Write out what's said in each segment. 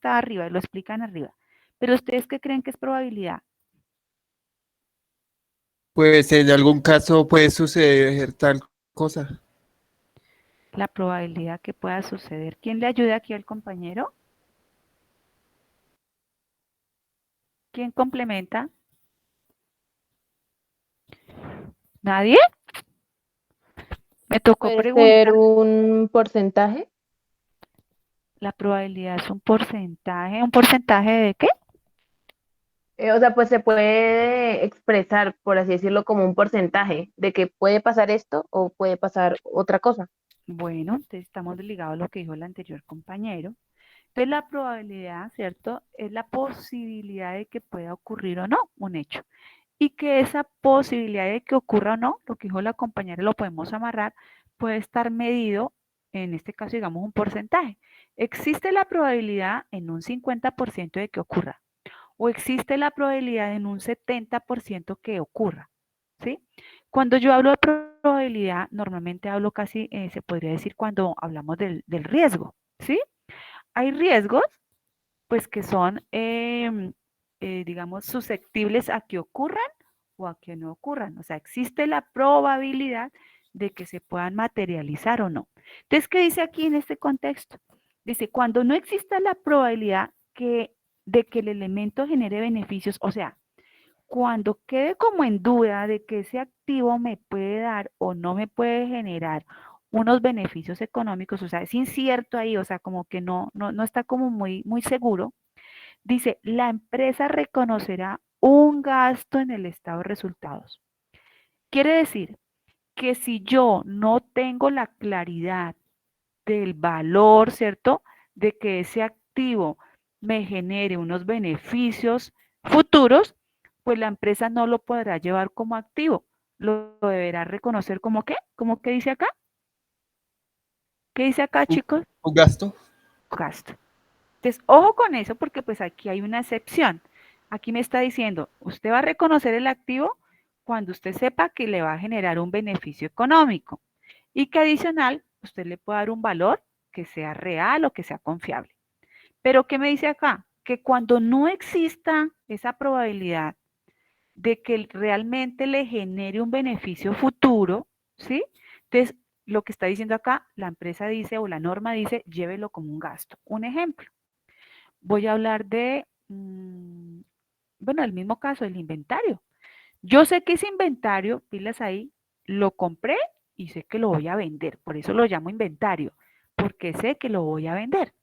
está arriba, lo explican arriba. Pero ¿ustedes qué creen que es probabilidad? Pues en algún caso puede suceder tal cosa. La probabilidad que pueda suceder. ¿Quién le ayuda aquí al compañero? ¿Quién complementa? ¿Nadie? Me tocó Puede ser preguntar. un porcentaje. La probabilidad es un porcentaje. ¿Un porcentaje de qué? O sea, pues se puede expresar, por así decirlo, como un porcentaje de que puede pasar esto o puede pasar otra cosa. Bueno, entonces estamos ligados a lo que dijo el anterior compañero. Entonces la probabilidad, ¿cierto? Es la posibilidad de que pueda ocurrir o no un hecho. Y que esa posibilidad de que ocurra o no, lo que dijo la compañera, lo podemos amarrar, puede estar medido, en este caso digamos un porcentaje. Existe la probabilidad en un 50% de que ocurra o existe la probabilidad en un 70% que ocurra, ¿sí? Cuando yo hablo de probabilidad, normalmente hablo casi, se podría decir cuando hablamos del riesgo, ¿sí? Hay riesgos, pues que son, digamos, susceptibles a que ocurran o a que no ocurran. O sea, existe la probabilidad de que se puedan materializar o no. Entonces, ¿qué dice aquí en este contexto? Dice, cuando no exista la probabilidad de que el elemento genere beneficios, o sea, cuando quede como en duda de que ese activo me puede dar o no me puede generar unos beneficios económicos, o sea, es incierto ahí, o sea, como que no está como muy seguro, dice, la empresa reconocerá un gasto en el estado de resultados. Quiere decir que si yo no tengo la claridad del valor, ¿cierto? De que ese activo me genere unos beneficios futuros, pues la empresa no lo podrá llevar como activo. Lo deberá reconocer como qué? ¿Cómo que dice acá? ¿Qué dice acá, ¿Un, chicos? un gasto? Gasto. Entonces, ojo con eso porque pues aquí hay una excepción. Aquí me está diciendo, usted va a reconocer el activo cuando usted sepa que le va a generar un beneficio económico y que adicional usted le puede dar un valor que sea real o que sea confiable. Pero ¿qué me dice acá? Que cuando no exista esa probabilidad de que realmente le genere un beneficio futuro, ¿sí? Entonces, lo que está diciendo acá, la empresa dice o la norma dice, llévelo como un gasto. Un ejemplo, voy a hablar de, bueno, el mismo caso, el inventario. Yo sé que ese inventario, pilas ahí, lo compré y sé que lo voy a vender. Por eso lo llamo inventario, porque sé que lo voy a vender.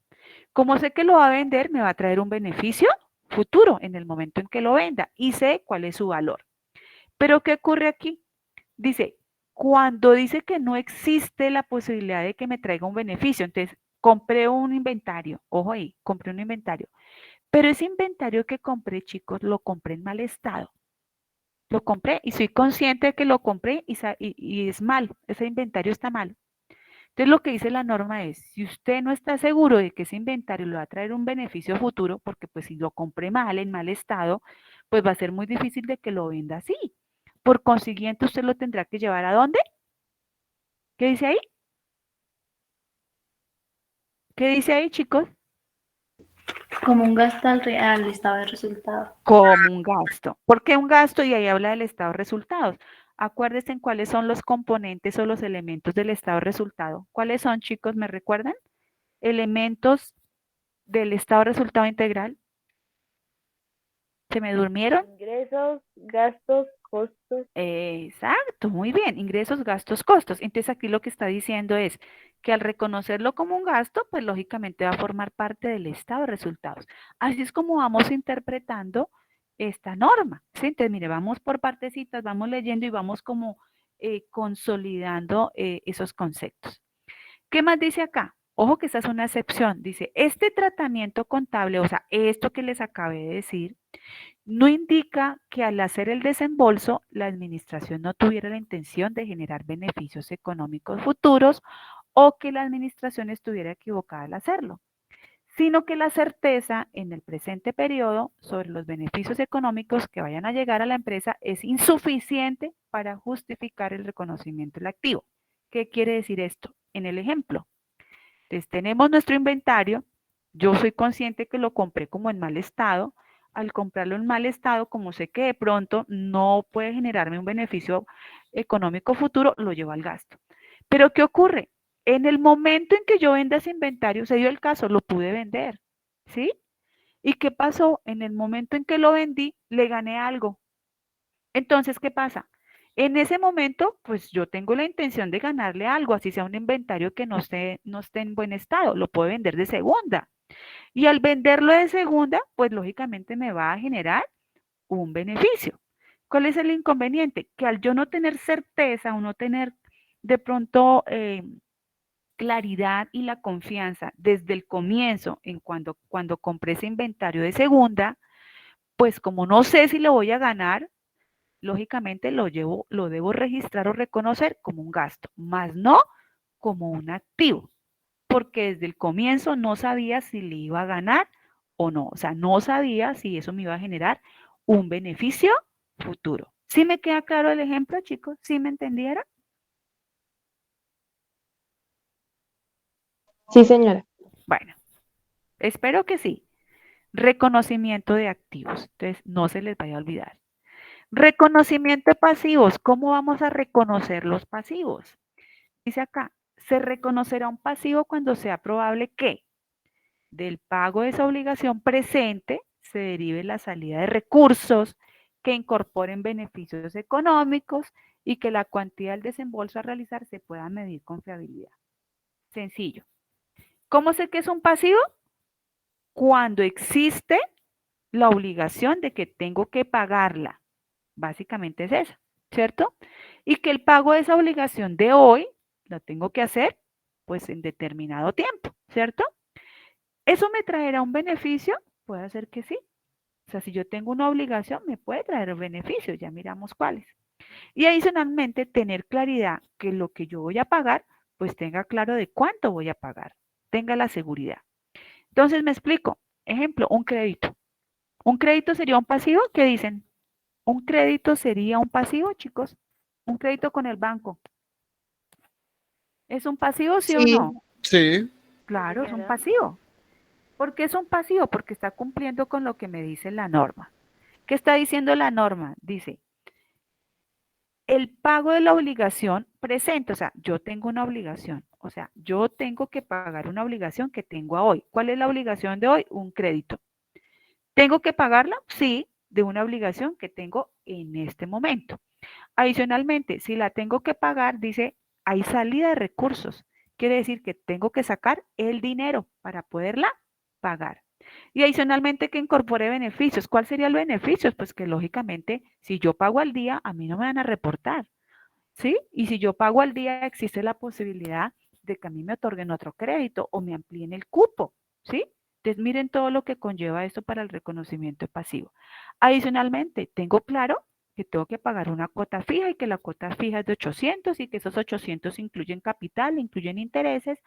Como sé que lo va a vender, me va a traer un beneficio futuro en el momento en que lo venda y sé cuál es su valor. Pero ¿qué ocurre aquí? Dice, cuando dice que no existe la posibilidad de que me traiga un beneficio, entonces compré un inventario, ojo ahí, compré un inventario, pero ese inventario que compré, chicos, lo compré en mal estado. Lo compré y soy consciente de que lo compré y es mal, ese inventario está mal. Entonces lo que dice la norma es, si usted no está seguro de que ese inventario le va a traer un beneficio futuro, porque pues si lo compré mal, en mal estado, pues va a ser muy difícil de que lo venda así. Por consiguiente, usted lo tendrá que llevar ¿a dónde? ¿Qué dice ahí? ¿Qué dice ahí, chicos? Como un gasto al estado de resultados. Como un gasto. ¿Por qué un gasto? Y ahí habla del estado de resultados. Acuérdense en cuáles son los componentes o los elementos del estado de resultado. ¿Cuáles son, chicos? ¿Me recuerdan? Elementos del estado de resultado integral. ¿Se me durmieron? Ingresos, gastos, costos. Exacto, muy bien. Ingresos, gastos, costos. Entonces aquí lo que está diciendo es que al reconocerlo como un gasto, pues lógicamente va a formar parte del estado de resultados. Así es como vamos interpretando esta norma. ¿Sí? Entonces, mire, vamos por partecitas, vamos leyendo y vamos como consolidando esos conceptos. ¿Qué más dice acá? Ojo que esta es una excepción. Dice, este tratamiento contable, o sea, esto que les acabé de decir, no indica que al hacer el desembolso, la administración no tuviera la intención de generar beneficios económicos futuros o que la administración estuviera equivocada al hacerlo, sino que la certeza en el presente periodo sobre los beneficios económicos que vayan a llegar a la empresa es insuficiente para justificar el reconocimiento del activo. ¿Qué quiere decir esto? En el ejemplo, entonces tenemos nuestro inventario, Yo soy consciente que lo compré como en mal estado. Al comprarlo en mal estado, como sé que de pronto no puede generarme un beneficio económico futuro, lo llevo al gasto. Pero ¿qué ocurre? En el momento en que yo venda ese inventario, se dio el caso, lo pude vender, ¿sí? ¿Y qué pasó? En el momento en que lo vendí, le gané algo. Entonces, ¿qué pasa? En ese momento, pues yo tengo la intención de ganarle algo, así sea un inventario que no esté en buen estado, lo puedo vender de segunda. Y al venderlo de segunda, pues lógicamente me va a generar un beneficio. ¿Cuál es el inconveniente? Que al yo no tener certeza o no tener de pronto claridad y la confianza desde el comienzo en cuando compré ese inventario de segunda, pues como no sé si lo voy a ganar, lógicamente lo debo registrar o reconocer como un gasto, más no como un activo, porque desde el comienzo no sabía si le iba a ganar o no, o sea, no sabía si eso me iba a generar un beneficio futuro. ¿Sí me queda claro el ejemplo, chicos? ¿Sí me entendieron? Sí, señora. Bueno, espero que sí. Reconocimiento de activos, entonces no se les vaya a olvidar. Reconocimiento de pasivos, ¿cómo vamos a reconocer los pasivos? Dice acá, se reconocerá un pasivo cuando sea probable que del pago de esa obligación presente se derive la salida de recursos que incorporen beneficios económicos y que la cuantía del desembolso a realizar se pueda medir con fiabilidad. Sencillo. ¿Cómo sé que es un pasivo? Cuando existe la obligación de que tengo que pagarla. Básicamente es eso, ¿cierto? Y que el pago de esa obligación de hoy lo tengo que hacer pues en determinado tiempo, ¿cierto? ¿Eso me traerá un beneficio? Puede ser que sí. O sea, si yo tengo una obligación, me puede traer beneficios, ya miramos cuáles. Y adicionalmente, tener claridad que lo que yo voy a pagar, pues tenga claro de cuánto voy a pagar, tenga la seguridad. Entonces, me explico. Ejemplo, un crédito. ¿Un crédito sería un pasivo? ¿Qué dicen? ¿Un crédito sería un pasivo, chicos? Un crédito con el banco. ¿Es un pasivo, sí o Sí, no? Sí, sí, Claro, es un señora. pasivo. ¿Por qué es un pasivo? Porque está cumpliendo con lo que me dice la norma. ¿Qué está diciendo la norma? Dice, el pago de la obligación presente, o sea, yo tengo una obligación, o sea, yo tengo que pagar una obligación que tengo a hoy. ¿Cuál es la obligación de hoy? Un crédito. ¿Tengo que pagarla? Sí, de una obligación que tengo en este momento. Adicionalmente, si la tengo que pagar, dice, hay salida de recursos. Quiere decir que tengo que sacar el dinero para poderla pagar. Y adicionalmente que incorpore beneficios. ¿Cuál sería el beneficio? Pues que lógicamente, si yo pago al día, a mí no me van a reportar, ¿sí? Y si yo pago al día, existe la posibilidad de que a mí me otorguen otro crédito o me amplíen el cupo, ¿sí? Entonces miren todo lo que conlleva esto para el reconocimiento pasivo. Adicionalmente, tengo claro que tengo que pagar una cuota fija y que la cuota fija es de 800 y que esos 800 incluyen capital, incluyen intereses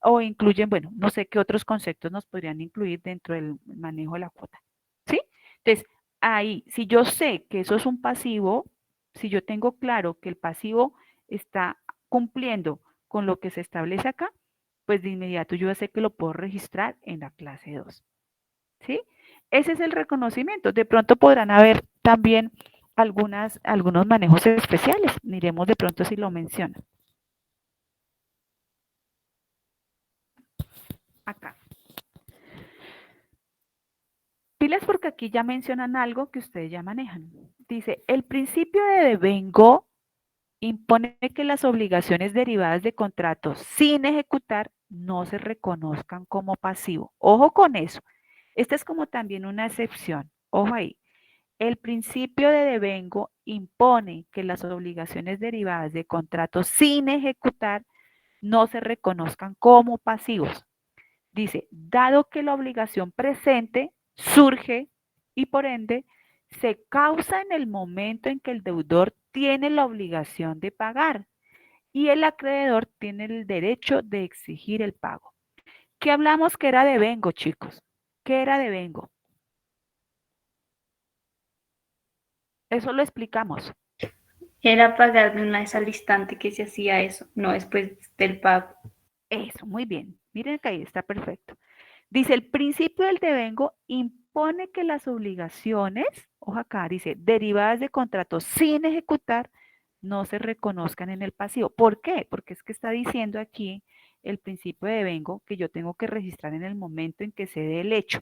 o incluyen, bueno, no sé qué otros conceptos nos podrían incluir dentro del manejo de la cuota, ¿sí? Entonces, ahí, si yo sé que eso es un pasivo, si yo tengo claro que el pasivo está cumpliendo con lo que se establece acá, pues de inmediato yo ya sé que lo puedo registrar en la clase 2. ¿Sí? Ese es el reconocimiento. De pronto podrán haber también algunos manejos especiales. Miremos de pronto si lo mencionan. Acá. Pilas porque aquí ya mencionan algo que ustedes ya manejan. Dice, el principio de devengo impone que las obligaciones derivadas de contratos sin ejecutar no se reconozcan como pasivo. Ojo con eso. Esta es como también una excepción. Ojo ahí. El principio de devengo impone que las obligaciones derivadas de contratos sin ejecutar no se reconozcan como pasivos. Dice, dado que la obligación presente surge y por ende se causa en el momento en que el deudor tiene la obligación de pagar y el acreedor tiene el derecho de exigir el pago. ¿Qué hablamos que era devengo, chicos? ¿Qué era devengo? Eso lo explicamos. Era pagar de una vez al instante que se hacía eso, no después del pago. Eso, muy bien. Miren que ahí está perfecto. Dice, el principio del devengo impone que las obligaciones, ojo acá, dice, derivadas de contratos sin ejecutar, no se reconozcan en el pasivo. ¿Por qué? Porque es que está diciendo aquí el principio de devengo que yo tengo que registrar en el momento en que se dé el hecho,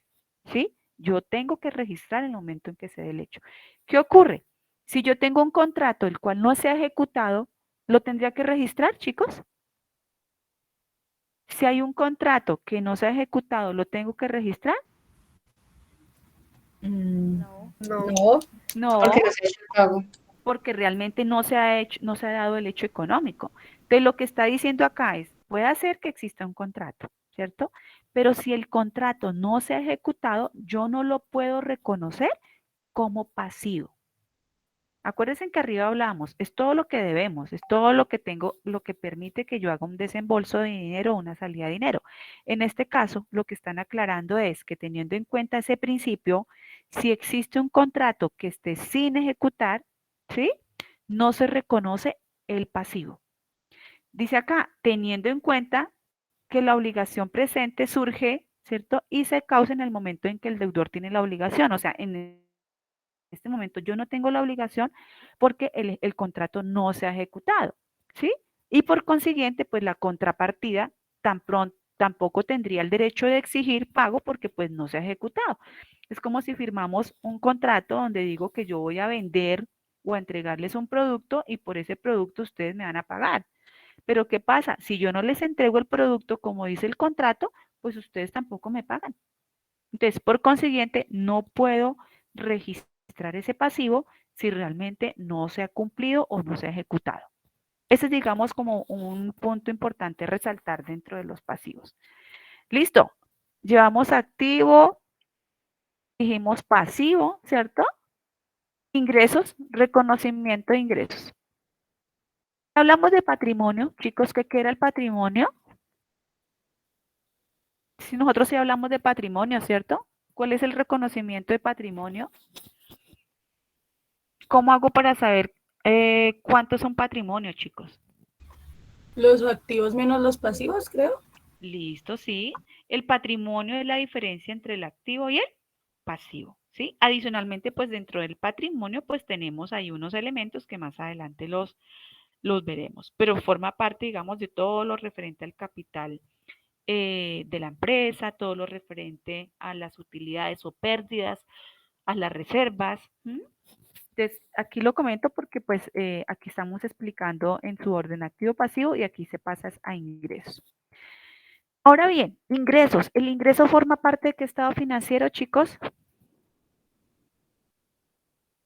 ¿sí? Yo tengo que registrar en el momento en que se dé el hecho. ¿Qué ocurre? Si yo tengo un contrato el cual no se ha ejecutado, ¿lo tendría que registrar, chicos? Si hay un contrato que no se ha ejecutado, ¿lo tengo que registrar? No. No, No, porque no se ha hecho el pago. porque realmente no se ha hecho, no se ha dado el hecho económico. Entonces, lo que está diciendo acá es, puede ser que exista un contrato, ¿cierto? Pero si el contrato no se ha ejecutado, yo no lo puedo reconocer como pasivo. Acuérdense que arriba hablamos, es todo lo que debemos, es todo lo que tengo, lo que permite que yo haga un desembolso de dinero o una salida de dinero. En este caso, lo que están aclarando es que teniendo en cuenta ese principio, si existe un contrato que esté sin ejecutar, ¿sí? No se reconoce el pasivo. Dice acá, teniendo en cuenta que la obligación presente surge, ¿cierto? Y se causa en el momento en que el deudor tiene la obligación, o sea, en este momento yo no tengo la obligación porque el contrato no se ha ejecutado, ¿sí? Y por consiguiente, pues la contrapartida tampoco tendría el derecho de exigir pago porque pues no se ha ejecutado. Es como si firmamos un contrato donde digo que yo voy a vender o a entregarles un producto y por ese producto ustedes me van a pagar. Pero ¿qué pasa? Si yo no les entrego el producto como dice el contrato, pues ustedes tampoco me pagan. Entonces, por consiguiente, no puedo registrar ese pasivo si realmente no se ha cumplido o no se ha ejecutado. Ese es, digamos, como un punto importante resaltar dentro de los pasivos. Listo. Llevamos activo, dijimos pasivo, ¿cierto? Ingresos, reconocimiento de ingresos. Hablamos de patrimonio, chicos, ¿qué era el patrimonio? Si nosotros sí hablamos de patrimonio, ¿cierto? ¿Cuál es el reconocimiento de patrimonio? ¿Cómo hago para saber cuántos son patrimonio, chicos? Los activos menos los pasivos, creo. Listo, sí. El patrimonio es la diferencia entre el activo y el pasivo, ¿sí? Adicionalmente, pues dentro del patrimonio, pues tenemos ahí unos elementos que más adelante los veremos, pero forma parte, digamos, de todo lo referente al capital de la empresa, todo lo referente a las utilidades o pérdidas, a las reservas. ¿M? Entonces, aquí lo comento porque pues aquí estamos explicando en su orden activo-pasivo y aquí se pasa a ingresos. Ahora bien, ingresos. ¿El ingreso forma parte de qué estado financiero, chicos?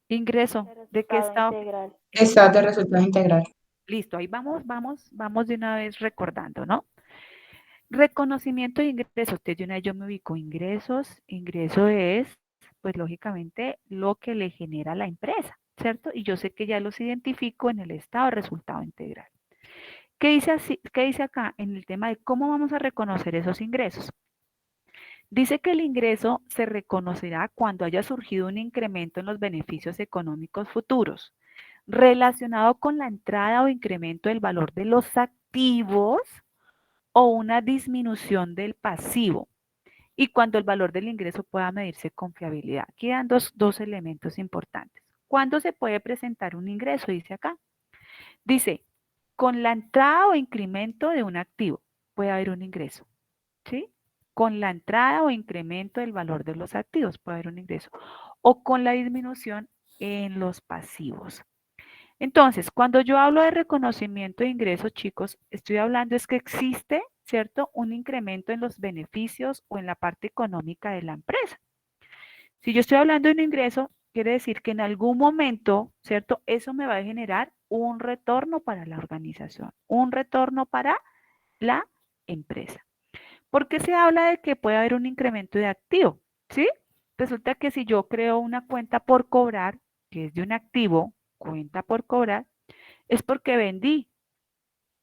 Ingreso. ¿De qué estado? Integral. Estado de resultados integral. Listo, ahí vamos de una vez recordando, ¿no? Reconocimiento de ingresos. Desde una vez yo me ubico ingresos. Ingreso es, pues lógicamente, lo que le genera a la empresa, ¿cierto? Y yo sé que ya los identifico en el estado de resultado integral. ¿Qué dice, qué dice acá en el tema de cómo vamos a reconocer esos ingresos? Dice que el ingreso se reconocerá cuando haya surgido un incremento en los beneficios económicos futuros relacionado con la entrada o incremento del valor de los activos o una disminución del pasivo y cuando el valor del ingreso pueda medirse con fiabilidad. Quedan dos elementos importantes. ¿Cuándo se puede presentar un ingreso? Dice acá. Dice, con la entrada o incremento de un activo puede haber un ingreso, ¿sí? Con la entrada o incremento del valor de los activos puede haber un ingreso. O con la disminución en los pasivos. Entonces, cuando yo hablo de reconocimiento de ingresos, chicos, estoy hablando es que existe, ¿cierto? Un incremento en los beneficios o en la parte económica de la empresa. Si yo estoy hablando de un ingreso, quiere decir que en algún momento, ¿cierto? Eso me va a generar un retorno para la organización, un retorno para la empresa. ¿Por qué se habla de que puede haber un incremento de activo? ¿Sí? Resulta que si yo creo una cuenta por cobrar, que es de un activo, cuenta por cobrar, es porque vendí.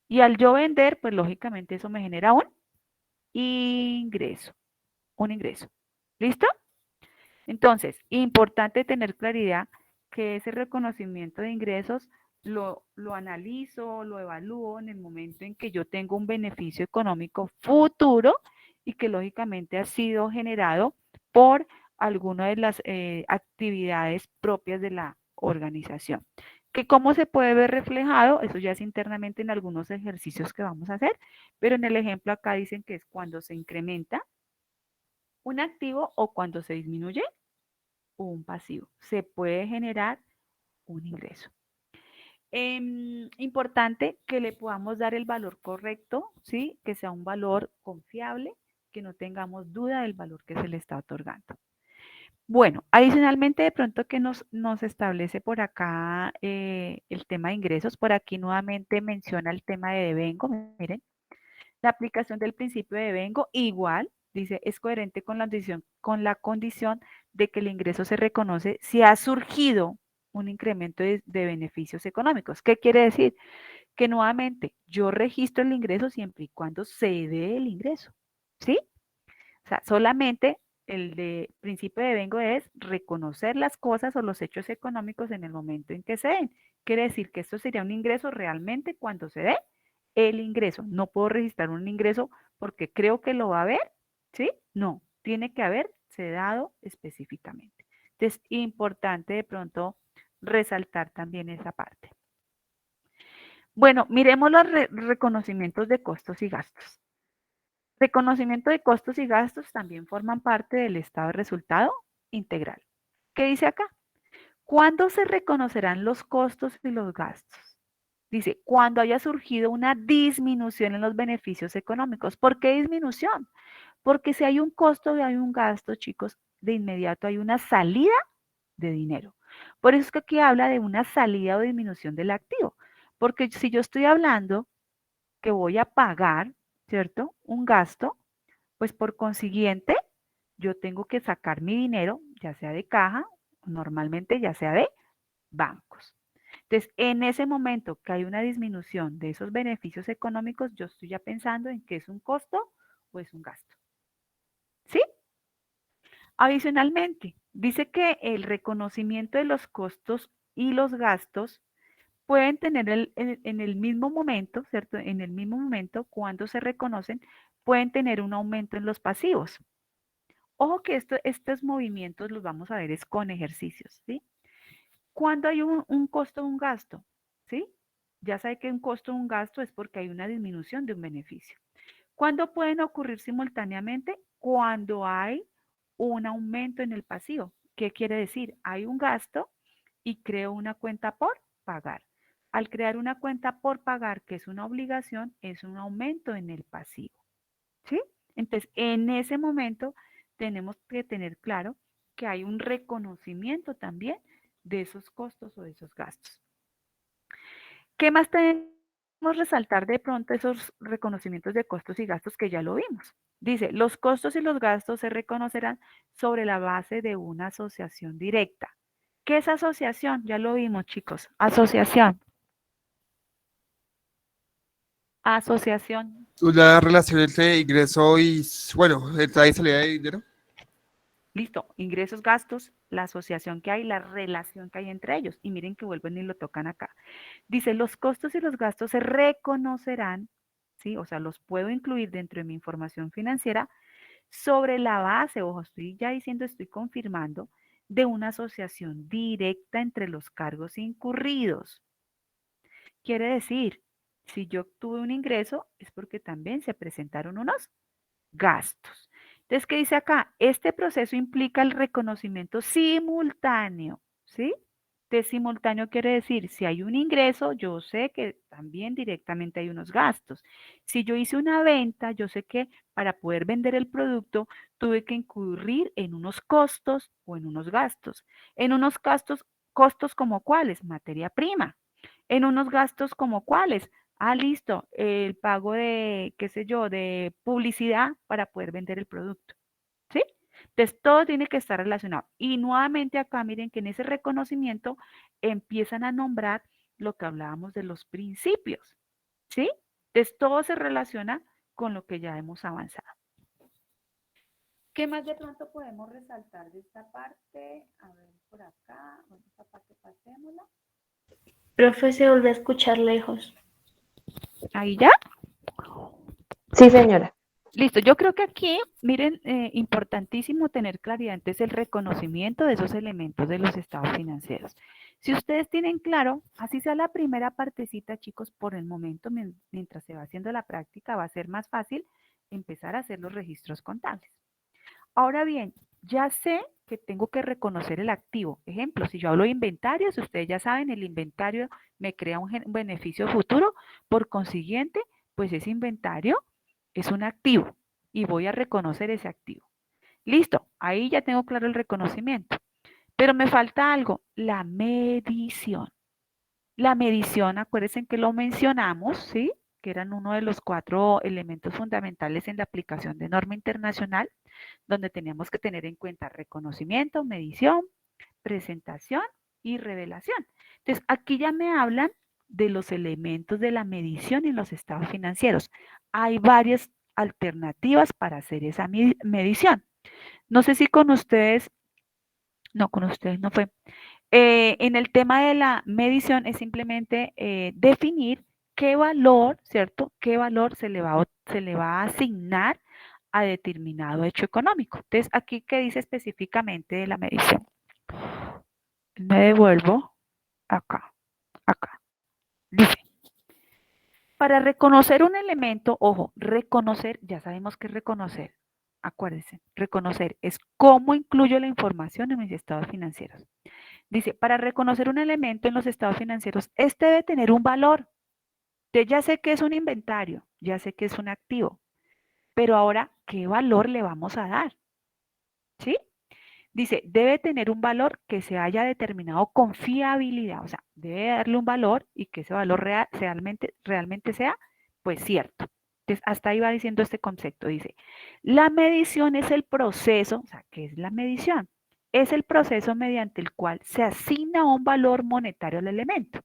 Y al yo vender, pues lógicamente eso me genera un ingreso, un ingreso. ¿Listo? Entonces, importante tener claridad que ese reconocimiento de ingresos lo analizo, lo evalúo en el momento en que yo tengo un beneficio económico futuro y que lógicamente ha sido generado por alguna de las actividades propias de la organización. Que cómo se puede ver reflejado, eso ya es internamente en algunos ejercicios que vamos a hacer, pero en el ejemplo acá dicen que es cuando se incrementa un activo o cuando se disminuye un pasivo. Se puede generar un ingreso. Importante que le podamos dar el valor correcto, ¿sí? Que sea un valor confiable, que no tengamos duda del valor que se le está otorgando. Bueno, adicionalmente de pronto que nos establece por acá el tema de ingresos, por aquí nuevamente menciona el tema de devengo, miren, la aplicación del principio de devengo igual, dice, es coherente con la condición de que el ingreso se reconoce si ha surgido un incremento de beneficios económicos. ¿Qué quiere decir? Que nuevamente yo registro el ingreso siempre y cuando se dé el ingreso, ¿sí? O sea, solamente el de principio de devengo es reconocer las cosas o los hechos económicos en el momento en que se den. Quiere decir que esto sería un ingreso realmente cuando se dé el ingreso. No puedo registrar un ingreso porque creo que lo va a haber, ¿sí? No, tiene que haberse dado específicamente. Entonces, importante de pronto resaltar también esa parte. Bueno, miremos los reconocimientos de costos y gastos. Reconocimiento de costos y gastos también forman parte del estado de resultado integral. ¿Qué dice acá? ¿Cuándo se reconocerán los costos y los gastos? Dice, cuando haya surgido una disminución en los beneficios económicos. ¿Por qué disminución? Porque si hay un costo y hay un gasto, chicos, de inmediato hay una salida de dinero. Por eso es que aquí habla de una salida o disminución del activo. Porque si yo estoy hablando que voy a pagar, ¿cierto? Un gasto, pues por consiguiente, yo tengo que sacar mi dinero, ya sea de caja, normalmente ya sea de bancos. Entonces, en ese momento que hay una disminución de esos beneficios económicos, yo estoy ya pensando en que es un costo o es un gasto. ¿Sí? Adicionalmente, dice que el reconocimiento de los costos y los gastos pueden tener en el mismo momento, ¿cierto? En el mismo momento, cuando se reconocen, pueden tener un aumento en los pasivos. Ojo que estos movimientos los vamos a ver es con ejercicios, ¿sí? Cuando hay un costo o un gasto, ¿sí? Ya sabe que un costo o un gasto es porque hay una disminución de un beneficio. ¿Cuándo pueden ocurrir simultáneamente? Cuando hay un aumento en el pasivo. ¿Qué quiere decir? Hay un gasto y creo una cuenta por pagar. Al crear una cuenta por pagar, que es una obligación, es un aumento en el pasivo. ¿Sí? Entonces, en ese momento tenemos que tener claro que hay un reconocimiento también de esos costos o de esos gastos. ¿Qué más tenemos que resaltar de pronto esos reconocimientos de costos y gastos que ya lo vimos? Dice, los costos y los gastos se reconocerán sobre la base de una asociación directa. ¿Qué es asociación? Ya lo vimos, chicos. Asociación. Asociación. Una relación entre ingreso y, bueno, entrada y salida de dinero. Listo, ingresos, gastos, la asociación que hay, la relación que hay entre ellos. Y miren que vuelven y lo tocan acá. Dice, los costos y los gastos se reconocerán, ¿sí? O sea, los puedo incluir dentro de mi información financiera sobre la base, ojo, estoy ya diciendo, estoy confirmando, de una asociación directa entre los cargos incurridos. Quiere decir, si yo tuve un ingreso, es porque también se presentaron unos gastos. Entonces, ¿qué dice acá? Este proceso implica el reconocimiento simultáneo, ¿sí? De simultáneo quiere decir, si hay un ingreso, yo sé que también directamente hay unos gastos. Si yo hice una venta, yo sé que para poder vender el producto tuve que incurrir en unos costos o en unos gastos. En unos gastos, costos como cuáles, materia prima. En unos gastos como cuáles, listo, el pago de, qué sé yo, de publicidad para poder vender el producto. ¿Sí? Entonces, todo tiene que estar relacionado. Y nuevamente acá, miren que en ese reconocimiento empiezan a nombrar lo que hablábamos de los principios. ¿Sí? Entonces, todo se relaciona con lo que ya hemos avanzado. ¿Qué más de pronto podemos resaltar de esta parte? A ver, por acá, esta parte pasémosla. Profe, se vuelve a escuchar lejos. ¿Ahí ya? Sí, señora. Listo, yo creo que aquí, miren, importantísimo tener claridad, entonces el reconocimiento de esos elementos de los estados financieros. Si ustedes tienen claro, así sea la primera partecita, chicos, por el momento, mientras se va haciendo la práctica, va a ser más fácil empezar a hacer los registros contables. Ahora bien, ya sé que tengo que reconocer el activo. Ejemplo, si yo hablo de inventarios, ustedes ya saben, el inventario me crea un beneficio futuro, por consiguiente, pues ese inventario es un activo y voy a reconocer ese activo. Listo, ahí ya tengo claro el reconocimiento. Pero me falta algo, la medición. La medición, acuérdense que lo mencionamos, ¿sí? Que eran uno de los 4 elementos fundamentales en la aplicación de norma internacional, donde teníamos que tener en cuenta reconocimiento, medición, presentación y revelación. Entonces, aquí ya me hablan de los elementos de la medición en los estados financieros. Hay varias alternativas para hacer esa medición. No sé si con ustedes, no, con ustedes no fue. En el tema de la medición es simplemente definir qué valor, ¿cierto? ¿Qué valor se le va a asignar a determinado hecho económico? Entonces, aquí, ¿qué dice específicamente de la medición? Me devuelvo acá, acá. Dice, para reconocer un elemento, ojo, reconocer, ya sabemos qué es reconocer. Acuérdense, reconocer es cómo incluyo la información en mis estados financieros. Dice, para reconocer un elemento en los estados financieros, este debe tener un valor. Entonces ya sé que es un inventario, ya sé que es un activo, pero ahora, ¿qué valor le vamos a dar? ¿Sí? Dice, debe tener un valor que se haya determinado con fiabilidad, o sea, debe darle un valor y que ese valor realmente sea, pues cierto. Entonces, hasta ahí va diciendo este concepto. Dice, la medición es el proceso, o sea, ¿qué es la medición? Es el proceso mediante el cual se asigna un valor monetario al elemento.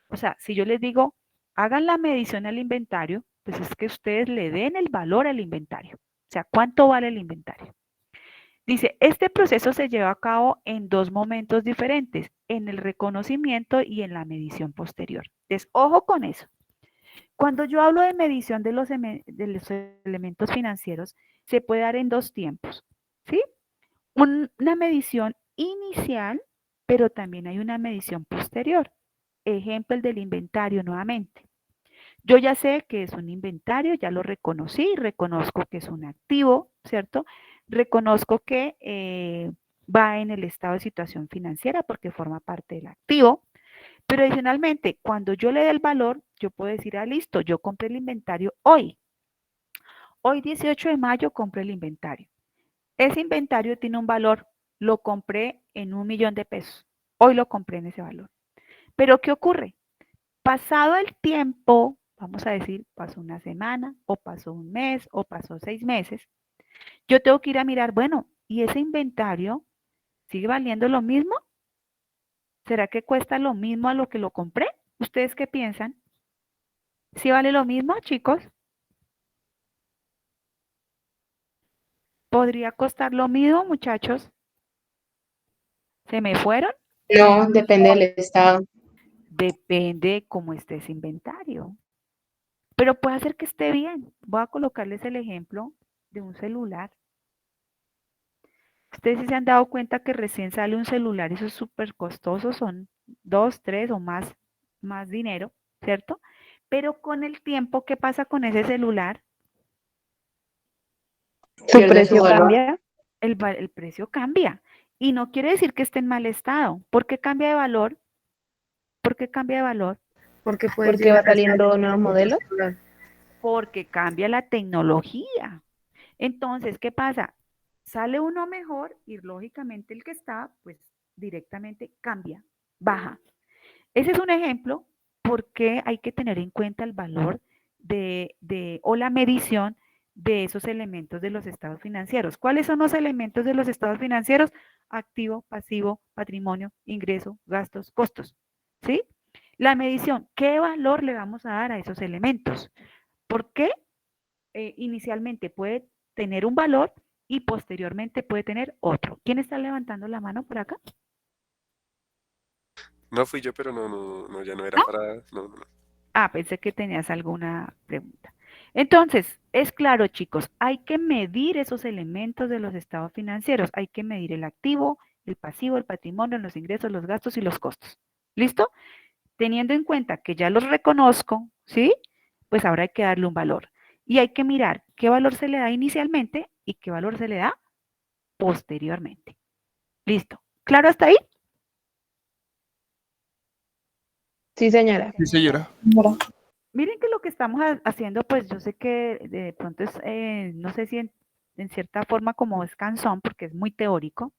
O sea, si yo les digo, hagan la medición al inventario, pues es que ustedes le den el valor al inventario. O sea, ¿cuánto vale el inventario? Dice, este proceso se lleva a cabo en 2 momentos diferentes, en el reconocimiento y en la medición posterior. Entonces, ojo con eso. Cuando yo hablo de medición de los elementos financieros, se puede dar en 2 tiempos, ¿sí? Una medición inicial, pero también hay una medición posterior. Ejemplo, el del inventario nuevamente. Yo ya sé que es un inventario, ya lo reconocí, reconozco que es un activo, ¿cierto? Reconozco que va en el estado de situación financiera porque forma parte del activo. Pero adicionalmente, cuando yo le dé el valor, yo puedo decir, ah, listo, yo compré el inventario hoy. Hoy 18 de mayo compré el inventario. Ese inventario tiene un valor, lo compré en 1.000.000 de pesos. Hoy lo compré en ese valor. Pero ¿qué ocurre? Pasado el tiempo, vamos a decir, pasó una semana, o pasó un mes, o pasó 6 meses, yo tengo que ir a mirar, bueno, ¿y ese inventario sigue valiendo lo mismo? ¿Será que cuesta lo mismo a lo que lo compré? ¿Ustedes qué piensan? ¿Sí vale lo mismo, chicos? ¿Podría costar lo mismo, muchachos? ¿Se me fueron? No, depende del estado. Depende de cómo esté ese inventario. Pero puede ser que esté bien. Voy a colocarles el ejemplo de un celular. Ustedes sí se han dado cuenta que recién sale un celular y eso es súper costoso, son 2, 3 o más dinero, ¿cierto? Pero con el tiempo, ¿qué pasa con ese celular? Su Pierde su precio valor. cambia El precio cambia. Y no quiere decir que esté en mal estado. ¿Por qué cambia de valor? ¿Por qué cambia de valor? Porque puede porque va llegar a salir saliendo nuevos otro modelos. celular. Porque cambia la tecnología. Entonces, ¿qué pasa? Sale uno mejor y lógicamente el que está, pues directamente cambia, baja. Ese es un ejemplo porque hay que tener en cuenta el valor o la medición de esos elementos de los estados financieros. ¿Cuáles son los elementos de los estados financieros? Activo, pasivo, patrimonio, ingreso, gastos, costos. ¿Sí? La medición, ¿qué valor le vamos a dar a esos elementos? ¿Por qué? Inicialmente puede tener un valor y posteriormente puede tener otro. ¿Quién está levantando la mano por acá? No fui yo, pero no, ya no era ¿No? para. No. Ah, pensé que tenías alguna pregunta. Entonces, Es claro, chicos, hay que medir esos elementos de los estados financieros. Hay que medir el activo, el pasivo, el patrimonio, los ingresos, los gastos y los costos. ¿Listo? Teniendo en cuenta que ya los reconozco, ¿sí? Pues ahora hay que darle un valor. Y hay que mirar qué valor se le da inicialmente y qué valor se le da posteriormente. Listo. ¿Claro hasta ahí? Sí, señora. Sí, señora. Miren que lo que estamos haciendo, pues yo sé que de pronto es, no sé si en cierta forma como es cansón, porque es muy teórico,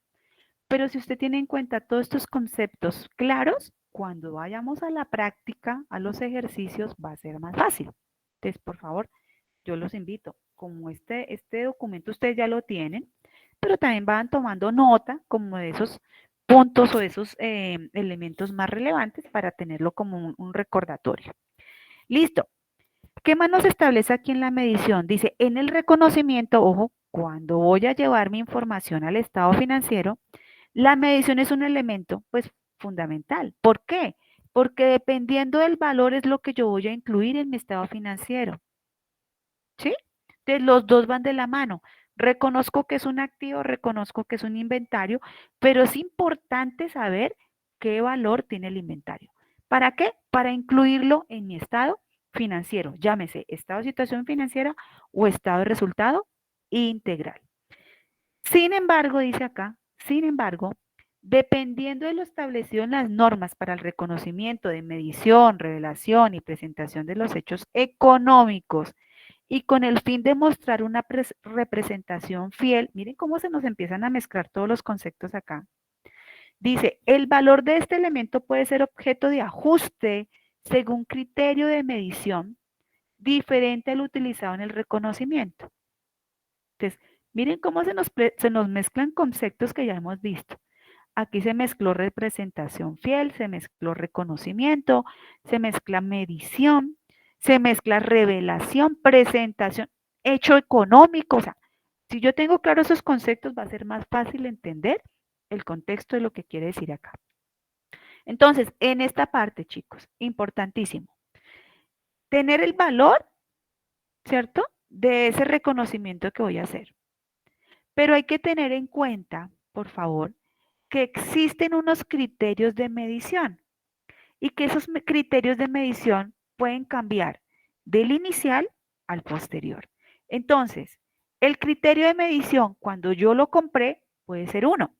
pero si usted tiene en cuenta todos estos conceptos claros, cuando vayamos a la práctica, a los ejercicios, va a ser más fácil. Entonces, por favor, yo los invito, como este documento ustedes ya lo tienen, pero también van tomando nota como de esos puntos o esos elementos más relevantes para tenerlo como un recordatorio. Listo. ¿Qué más nos establece aquí en la medición? Dice, en el reconocimiento, ojo, cuando voy a llevar mi información al estado financiero, la medición es un elemento, pues, fundamental. ¿Por qué? Porque dependiendo del valor es lo que yo voy a incluir en mi estado financiero. ¿Sí? Entonces, los dos van de la mano. Reconozco que es un activo, reconozco que es un inventario, pero es importante saber qué valor tiene el inventario. ¿Para qué? Para incluirlo en mi estado financiero, llámese estado de situación financiera o estado de resultado integral. Sin embargo, dice acá, sin embargo, dependiendo de lo establecido en las normas para el reconocimiento de medición, revelación y presentación de los hechos económicos y con el fin de mostrar una representación fiel, miren cómo se nos empiezan a mezclar todos los conceptos acá. Dice, el valor de este elemento puede ser objeto de ajuste según criterio de medición diferente al utilizado en el reconocimiento. Entonces, miren cómo se nos mezclan conceptos que ya hemos visto. Aquí se mezcló representación fiel, se mezcló reconocimiento, se mezcla medición, se mezcla revelación, presentación, hecho económico. O sea, si yo tengo claro esos conceptos, va a ser más fácil entender el contexto de lo que quiere decir acá. Entonces, en esta parte, chicos, importantísimo, tener el valor, ¿cierto? De ese reconocimiento que voy a hacer. Pero hay que tener en cuenta, por favor, que existen unos criterios de medición y que esos criterios de medición pueden cambiar del inicial al posterior. Entonces, el criterio de medición cuando yo lo compré puede ser uno,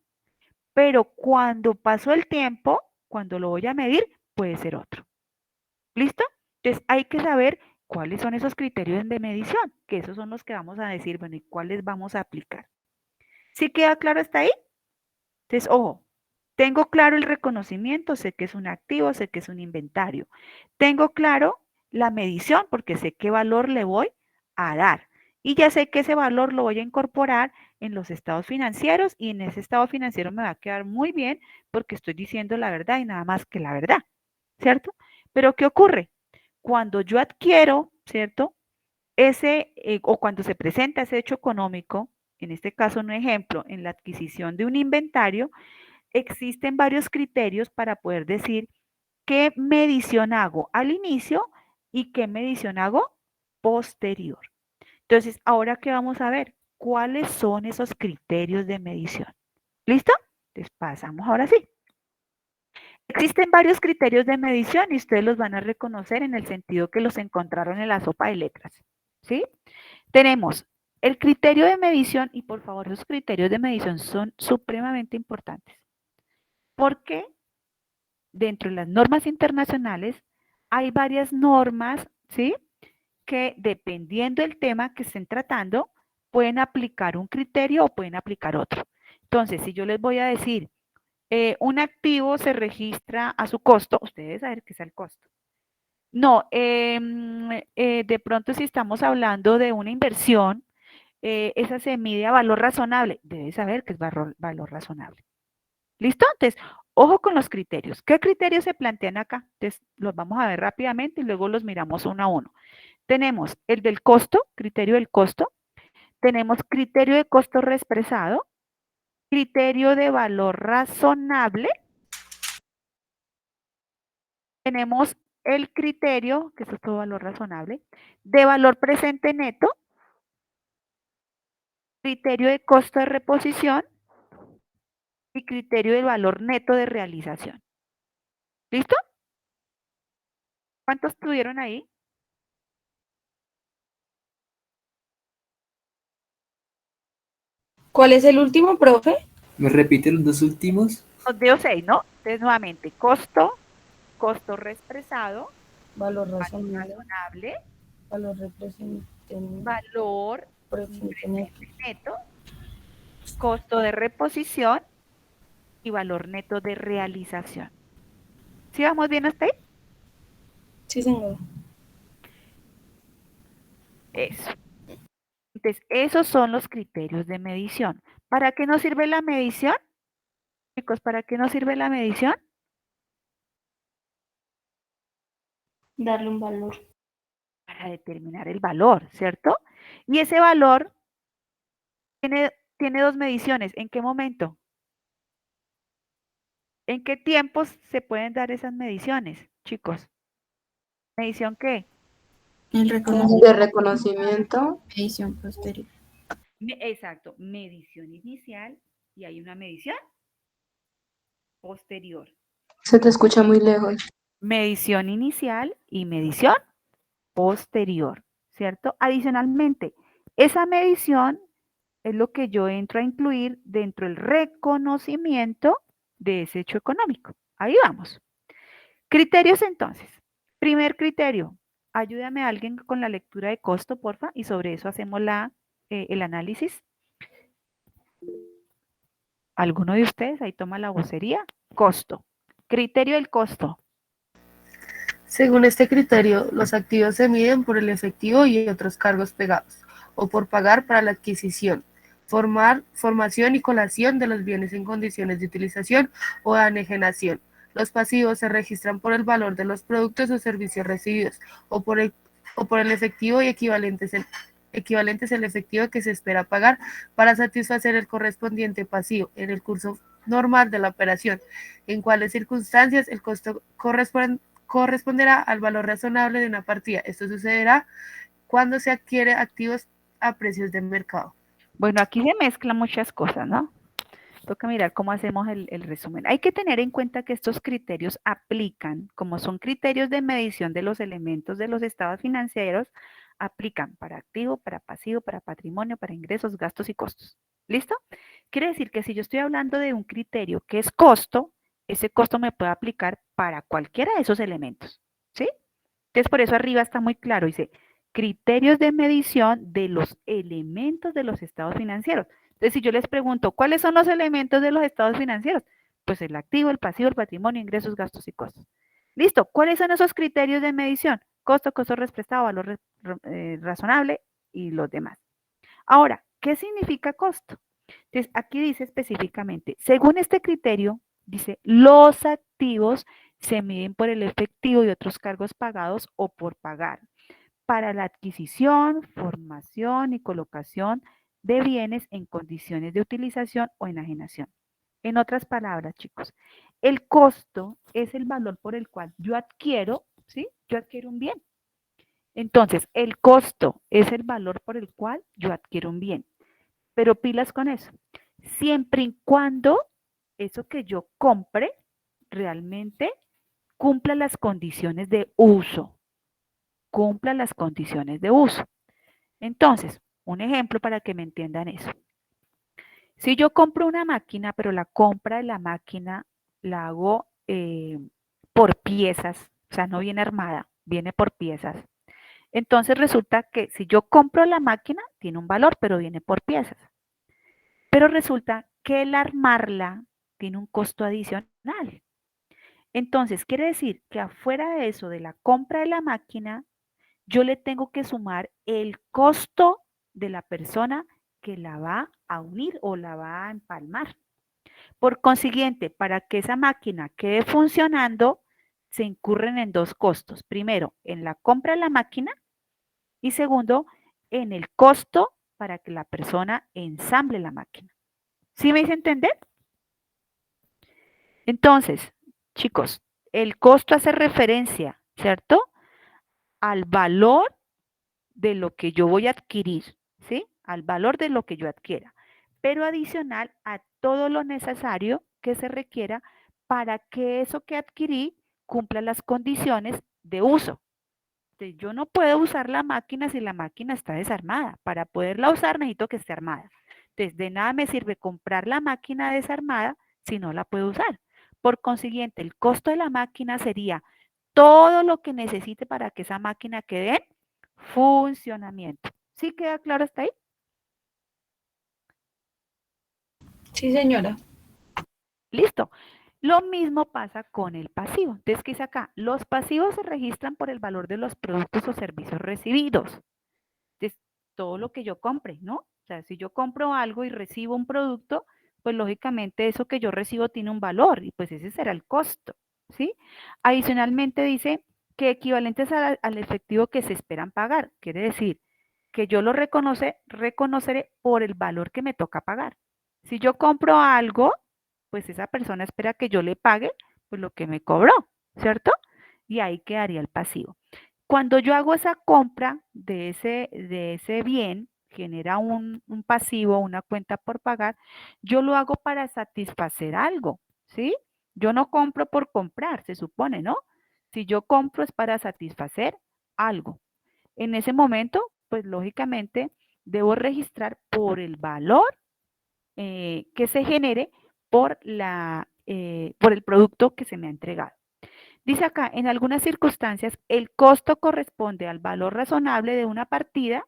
pero cuando pasó el tiempo, cuando lo voy a medir, puede ser otro. ¿Listo? Entonces, hay que saber cuáles son esos criterios de medición, que esos son los que vamos a decir, bueno, y cuáles vamos a aplicar. ¿Sí queda claro hasta ahí? Entonces, ojo, tengo claro el reconocimiento, sé que es un activo, sé que es un inventario. Tengo claro la medición porque sé qué valor le voy a dar. Y ya sé que ese valor lo voy a incorporar en los estados financieros y en ese estado financiero me va a quedar muy bien porque estoy diciendo la verdad y nada más que la verdad, ¿cierto? Pero ¿qué ocurre? Cuando yo adquiero, ¿cierto? O cuando se presenta ese hecho económico, en este caso un ejemplo, en la adquisición de un inventario, existen varios criterios para poder decir qué medición hago al inicio y qué medición hago posterior. Entonces, ahora qué vamos a ver, ¿cuáles son esos criterios de medición? ¿Listo? Entonces, pasamos ahora sí. Existen varios criterios de medición y ustedes los van a reconocer en el sentido que los encontraron en la sopa de letras. ¿Sí? Tenemos el criterio de medición y por favor, esos criterios de medición son supremamente importantes. Porque dentro de las normas internacionales hay varias normas, ¿sí? Que dependiendo del tema que estén tratando, pueden aplicar un criterio o pueden aplicar otro. Entonces, si yo les voy a decir, un activo se registra a su costo, ustedes saben qué es el costo. No, de pronto si estamos hablando de una inversión, esa se mide a valor razonable. Debes saber qué es valor razonable. ¿Listo? Entonces, ojo con los criterios. ¿Qué criterios se plantean acá? Entonces, los vamos a ver rápidamente y luego los miramos uno a uno. Tenemos el del costo, criterio del costo. Tenemos criterio de costo reexpresado, criterio de valor razonable. Tenemos el criterio, que eso es todo valor razonable, de valor presente neto criterio de costo de reposición y criterio del valor neto de realización. ¿Listo? ¿Cuántos tuvieron ahí? ¿Cuál es el último, profe? ¿Me repite los dos últimos? Os dio 6, ¿no? Entonces, nuevamente, costo, costo reexpresado, Valor razonable, razonable, valor representante valor neto, costo de reposición y valor neto de realización. ¿Sí vamos bien hasta ahí? Sí, señora. Eso. Entonces, esos son los criterios de medición. ¿Para qué nos sirve la medición? Chicos, ¿para qué nos sirve la medición? Darle un valor. Para determinar el valor, ¿cierto? Y ese valor tiene dos mediciones. ¿En qué momento? ¿En qué tiempos se pueden dar esas mediciones, chicos? ¿Medición qué? El De reconocimiento. reconocimiento. Medición posterior. Exacto, medición inicial y hay una medición posterior. Se te escucha muy lejos. Medición inicial y medición posterior, ¿cierto? Adicionalmente, esa medición es lo que yo entro a incluir dentro del reconocimiento de ese hecho económico. Ahí vamos. Criterios entonces. Primer criterio, ayúdame a alguien con la lectura de costo, porfa, y sobre eso hacemos el análisis. ¿Alguno de ustedes ahí toma la vocería? Costo. Criterio del costo. Según este criterio, los activos se miden por el efectivo y otros cargos pegados, o por pagar para la adquisición, formación y colación de los bienes en condiciones de utilización o de anejenación. Los pasivos se registran por el valor de los productos o servicios recibidos, o por el efectivo y equivalentes al efectivo que se espera pagar para satisfacer el correspondiente pasivo en el curso normal de la operación, en cuáles circunstancias el costo corresponderá al valor razonable de una partida. Esto sucederá cuando se adquiere activos a precios de mercado. Bueno, aquí se mezclan muchas cosas, ¿no? Toca mirar cómo hacemos el resumen. Hay que tener en cuenta que estos criterios aplican, como son criterios de medición de los elementos de los estados financieros, aplican para activo, para pasivo, para patrimonio, para ingresos, gastos y costos. ¿Listo? Quiere decir que si yo estoy hablando de un criterio que es costo, ese costo me puede aplicar para cualquiera de esos elementos. ¿Sí? Entonces, por eso arriba está muy claro, dice, criterios de medición de los elementos de los estados financieros. Entonces, si yo les pregunto, ¿cuáles son los elementos de los estados financieros? Pues el activo, el pasivo, el patrimonio, ingresos, gastos y costos. Listo, ¿cuáles son esos criterios de medición? Costo, costo respetado, valor razonable y los demás. Ahora, ¿qué significa costo? Entonces, aquí dice específicamente, según este criterio, dice, los activos se miden por el efectivo y otros cargos pagados o por pagar para la adquisición, formación y colocación de bienes en condiciones de utilización o enajenación. En otras palabras, chicos, el costo es el valor por el cual yo adquiero, ¿sí? Yo adquiero un bien. Entonces, el costo es el valor por el cual yo adquiero un bien. Pero pilas con eso. Siempre y cuando eso que yo compre realmente cumpla las condiciones de uso. Cumpla las condiciones de uso. Entonces, un ejemplo para que me entiendan eso. Si yo compro una máquina, pero la compra de la máquina la hago por piezas, o sea, no viene armada, viene por piezas. Entonces resulta que si yo compro la máquina, tiene un valor, pero viene por piezas. Pero resulta que el armarla tiene un costo adicional. Entonces, quiere decir que afuera de eso, de la compra de la máquina, yo le tengo que sumar el costo de la persona que la va a unir o la va a empalmar. Por consiguiente, para que esa máquina quede funcionando, se incurren en dos costos. Primero, en la compra de la máquina y segundo, en el costo para que la persona ensamble la máquina. ¿Sí me hice entender? Entonces, chicos, el costo hace referencia, ¿cierto? Al valor de lo que yo voy a adquirir, ¿sí? al valor de lo que yo adquiera, pero adicional a todo lo necesario que se requiera para que eso que adquirí cumpla las condiciones de uso. Entonces, yo no puedo usar la máquina si la máquina está desarmada. Para poderla usar necesito que esté armada. Entonces, de nada me sirve comprar la máquina desarmada si no la puedo usar. Por consiguiente, el costo de la máquina sería todo lo que necesite para que esa máquina quede en funcionamiento. ¿Sí queda claro hasta ahí? Sí, señora. Listo. Lo mismo pasa con el pasivo. Entonces, ¿qué dice acá? Los pasivos se registran por el valor de los productos o servicios recibidos. Entonces, todo lo que yo compre, ¿no? O sea, si yo compro algo y recibo un producto, pues lógicamente eso que yo recibo tiene un valor y pues ese será el costo, ¿sí? Adicionalmente dice que equivalentes al efectivo que se esperan pagar. Quiere decir que yo lo reconoceré por el valor que me toca pagar. Si yo compro algo, pues esa persona espera que yo le pague pues lo que me cobró, ¿cierto? Y ahí quedaría el pasivo. Cuando yo hago esa compra de ese bien, genera un pasivo, una cuenta por pagar, yo lo hago para satisfacer algo, ¿sí? Yo no compro por comprar, se supone, ¿no? Si yo compro es para satisfacer algo. En ese momento, pues lógicamente debo registrar por el valor que se genere por el producto que se me ha entregado. Dice acá, en algunas circunstancias, el costo corresponde al valor razonable de una partida,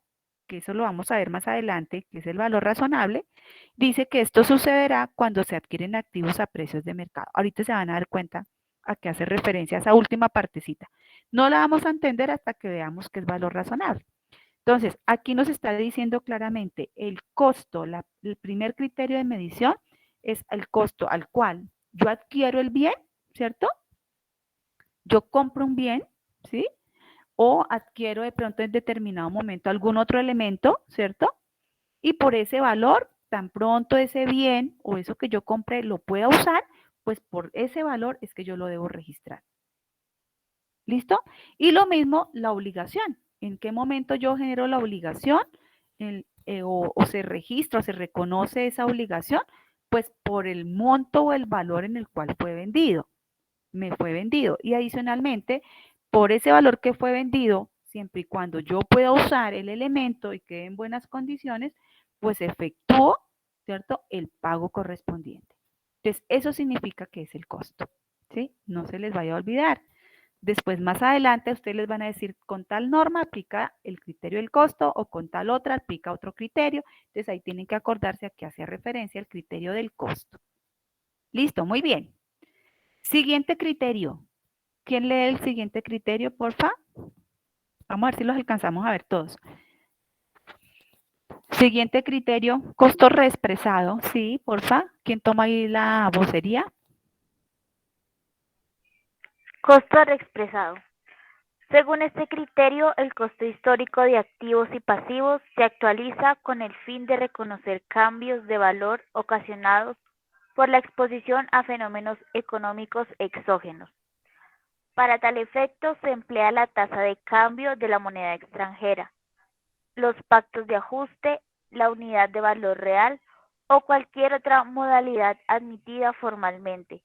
que eso lo vamos a ver más adelante, que es el valor razonable. Dice que esto sucederá cuando se adquieren activos a precios de mercado. Ahorita se van a dar cuenta a qué hace referencia esa última partecita. No la vamos a entender hasta que veamos qué es valor razonable. Entonces, aquí nos está diciendo claramente el costo, el primer criterio de medición es el costo al cual yo adquiero el bien, ¿cierto? Yo compro un bien, ¿sí? O adquiero de pronto en determinado momento algún otro elemento, ¿cierto? Y por ese valor, tan pronto ese bien o eso que yo compré lo pueda usar, pues por ese valor es que yo lo debo registrar. ¿Listo? Y lo mismo la obligación. ¿En qué momento yo genero la obligación? O se registra o se reconoce esa obligación, pues por el monto o el valor en el cual fue vendido. Me fue vendido. Y adicionalmente, por ese valor que fue vendido, siempre y cuando yo pueda usar el elemento y quede en buenas condiciones, pues efectúo, ¿cierto? El pago correspondiente. Entonces, eso significa que es el costo, ¿sí? No se les vaya a olvidar. Después, más adelante, ustedes les van a decir, con tal norma aplica el criterio del costo o con tal otra aplica otro criterio. Entonces, ahí tienen que acordarse a qué hace referencia el criterio del costo. Listo, muy bien. Siguiente criterio. ¿Quién lee el siguiente criterio, porfa? Vamos a ver si los alcanzamos a ver todos. Siguiente criterio, costo reexpresado. Sí, porfa. ¿Quién toma ahí la vocería? Costo reexpresado. Según este criterio, el costo histórico de activos y pasivos se actualiza con el fin de reconocer cambios de valor ocasionados por la exposición a fenómenos económicos exógenos. Para tal efecto, se emplea la tasa de cambio de la moneda extranjera, los pactos de ajuste, la unidad de valor real o cualquier otra modalidad admitida formalmente.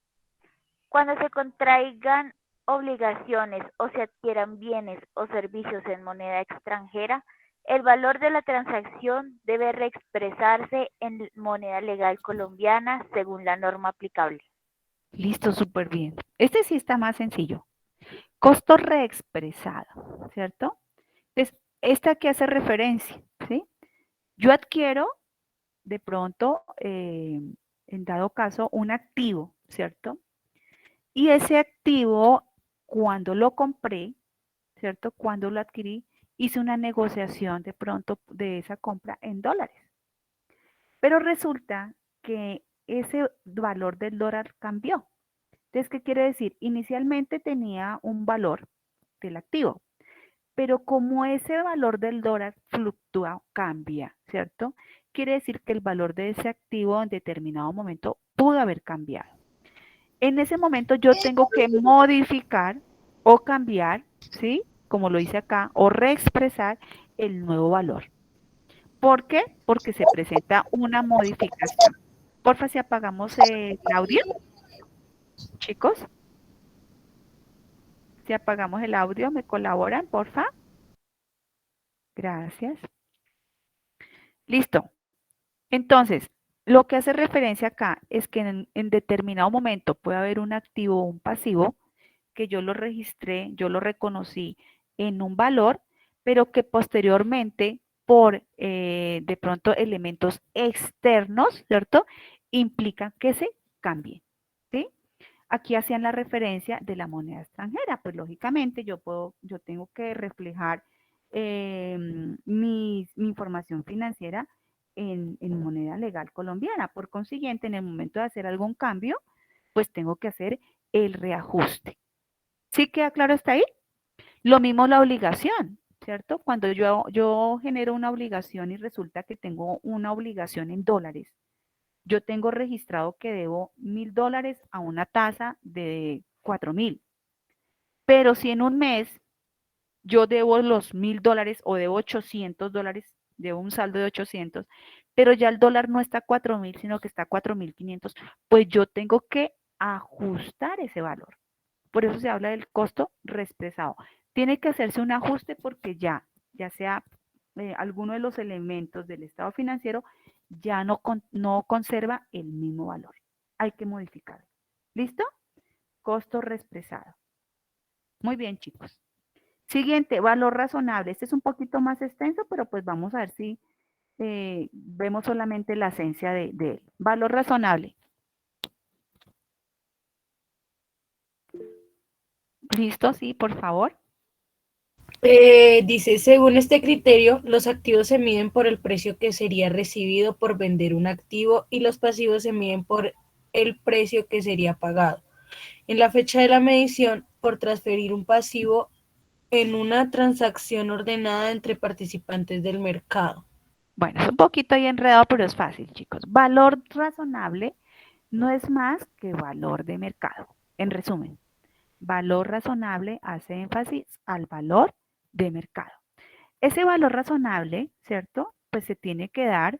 Cuando se contraigan obligaciones o se adquieran bienes o servicios en moneda extranjera, el valor de la transacción debe reexpresarse en moneda legal colombiana según la norma aplicable. Listo, súper bien. Este sí está más sencillo. Costo reexpresado, ¿cierto? Entonces, ¿esta qué hace referencia? ¿Sí? Yo adquiero de pronto, en dado caso, un activo, ¿cierto? Y ese activo, cuando lo compré, ¿cierto? Cuando lo adquirí, hice una negociación de pronto de esa compra en dólares. Pero resulta que ese valor del dólar cambió. Entonces, ¿qué quiere decir? Inicialmente tenía un valor del activo, pero como ese valor del dólar fluctúa, cambia, ¿cierto? Quiere decir que el valor de ese activo en determinado momento pudo haber cambiado. En ese momento yo tengo que modificar o cambiar, ¿sí? Como lo hice acá, o reexpresar el nuevo valor. ¿Por qué? Porque se presenta una modificación. Porfa, si apagamos el audio, chicos. Si apagamos el audio, ¿me colaboran, porfa? Gracias. Listo. Entonces, lo que hace referencia acá es que en determinado momento puede haber un activo o un pasivo que yo lo registré, yo lo reconocí en un valor, pero que posteriormente por de pronto elementos externos, ¿cierto? Implican que se cambie, ¿sí? Aquí hacían la referencia de la moneda extranjera, pues lógicamente yo tengo que reflejar mi información financiera en moneda legal colombiana. Por consiguiente, en el momento de hacer algún cambio, pues tengo que hacer el reajuste. ¿Sí queda claro hasta ahí? Lo mismo la obligación, ¿cierto? Cuando yo genero una obligación y resulta que tengo una obligación en dólares, yo tengo registrado que debo $1,000 a una tasa de 4,000. Pero si en un mes yo debo los $1,000 o debo $800, debo un saldo de 800, pero ya el dólar no está a 4,000, sino que está a 4,500, pues yo tengo que ajustar ese valor. Por eso se habla del costo reexpresado. Tiene que hacerse un ajuste porque ya sea alguno de los elementos del estado financiero ya no conserva el mismo valor. Hay que modificarlo. ¿Listo? Costo reexpresado. Muy bien, chicos. Siguiente, valor razonable. Este es un poquito más extenso, pero pues vamos a ver si vemos solamente la esencia de él. Valor razonable. ¿Listo? Sí, por favor. Dice, según este criterio, los activos se miden por el precio que sería recibido por vender un activo y los pasivos se miden por el precio que sería pagado. En la fecha de la medición, por transferir un pasivo en una transacción ordenada entre participantes del mercado. Bueno, es un poquito ahí enredado, pero es fácil, chicos. Valor razonable no es más que valor de mercado. En resumen, valor razonable hace énfasis al valor de mercado. Ese valor razonable, ¿cierto? Pues se tiene que dar,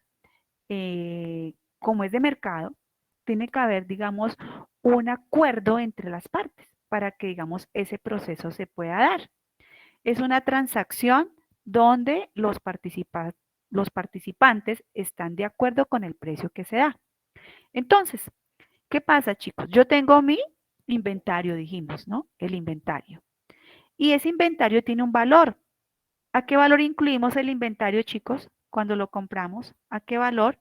como es de mercado, tiene que haber, digamos, un acuerdo entre las partes para que, digamos, ese proceso se pueda dar. Es una transacción donde los participantes están de acuerdo con el precio que se da. Entonces, ¿qué pasa, chicos? Yo tengo mi inventario, dijimos, ¿no? El inventario. Y ese inventario tiene un valor. ¿A qué valor incluimos el inventario, chicos? Cuando lo compramos, ¿a qué valor?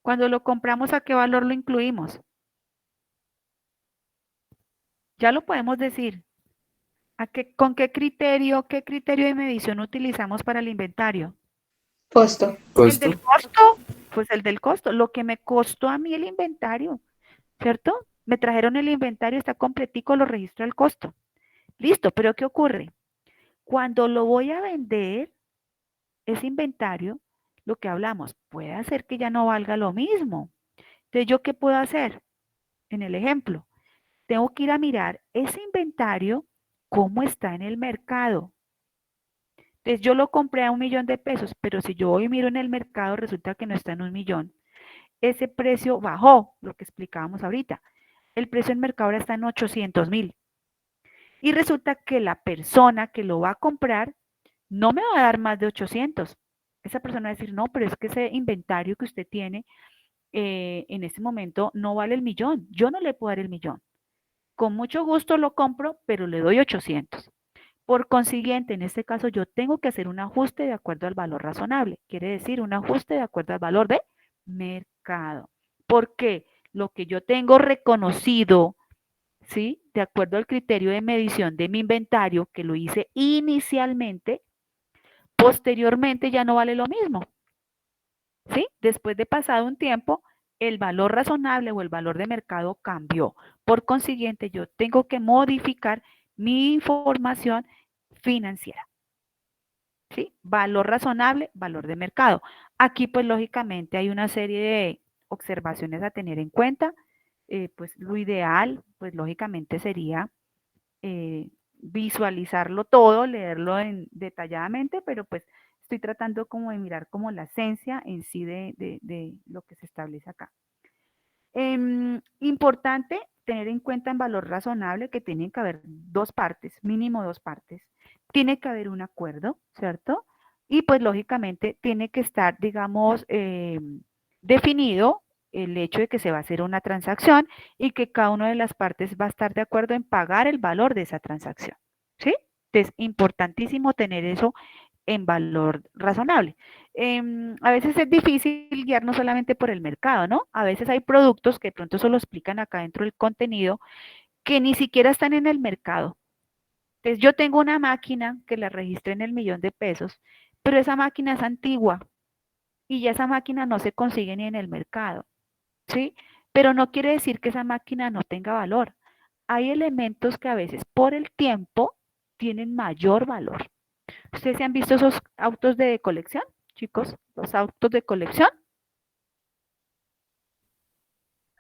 Cuando lo compramos, ¿a qué valor lo incluimos? Ya lo podemos decir. ¿Con qué criterio de medición utilizamos para el inventario? Costo. ¿El del costo? Pues el del costo, lo que me costó a mí el inventario, ¿cierto? Me trajeron el inventario, está completico, lo registro el costo. Listo, pero ¿qué ocurre? Cuando lo voy a vender, ese inventario, lo que hablamos, puede hacer que ya no valga lo mismo. Entonces, ¿yo qué puedo hacer? En el ejemplo, tengo que ir a mirar ese inventario, cómo está en el mercado. Entonces, yo lo compré a $1,000,000, pero si yo voy y miro en el mercado, resulta que no está en 1,000,000. Ese precio bajó, lo que explicábamos ahorita. El precio en mercado ahora está en 800,000. Y resulta que la persona que lo va a comprar no me va a dar más de 800. Esa persona va a decir, no, pero es que ese inventario que usted tiene en este momento no vale el 1,000,000. Yo no le puedo dar el 1,000,000. Con mucho gusto lo compro, pero le doy 800. Por consiguiente, en este caso yo tengo que hacer un ajuste de acuerdo al valor razonable. Quiere decir un ajuste de acuerdo al valor de mercado. Porque lo que yo tengo reconocido, ¿sí? De acuerdo al criterio de medición de mi inventario que lo hice inicialmente, posteriormente ya no vale lo mismo. ¿Sí? Después de pasado un tiempo, el valor razonable o el valor de mercado cambió. Por consiguiente, yo tengo que modificar mi información financiera. ¿Sí? Valor razonable, valor de mercado. Aquí, pues, lógicamente hay una serie de observaciones a tener en cuenta. Pues, lo ideal, pues, lógicamente sería visualizarlo todo, leerlo detalladamente, pero pues estoy tratando como de mirar como la esencia en sí de lo que se establece acá. Importante tener en cuenta en valor razonable que tienen que haber dos partes, mínimo dos partes. Tiene que haber un acuerdo, ¿cierto? Y pues lógicamente tiene que estar, digamos, definido el hecho de que se va a hacer una transacción y que cada una de las partes va a estar de acuerdo en pagar el valor de esa transacción, ¿sí? Es importantísimo tener eso en valor razonable. A veces es difícil guiarnos solamente por el mercado, ¿no? A veces hay productos que de pronto solo explican acá dentro del contenido que ni siquiera están en el mercado. Entonces yo tengo una máquina que la registré en el 1.000.000 de pesos, pero esa máquina es antigua y ya esa máquina no se consigue ni en el mercado, ¿sí? Pero no quiere decir que esa máquina no tenga valor. Hay elementos que a veces por el tiempo tienen mayor valor. ¿Ustedes se han visto esos autos de colección, chicos? Los autos de colección.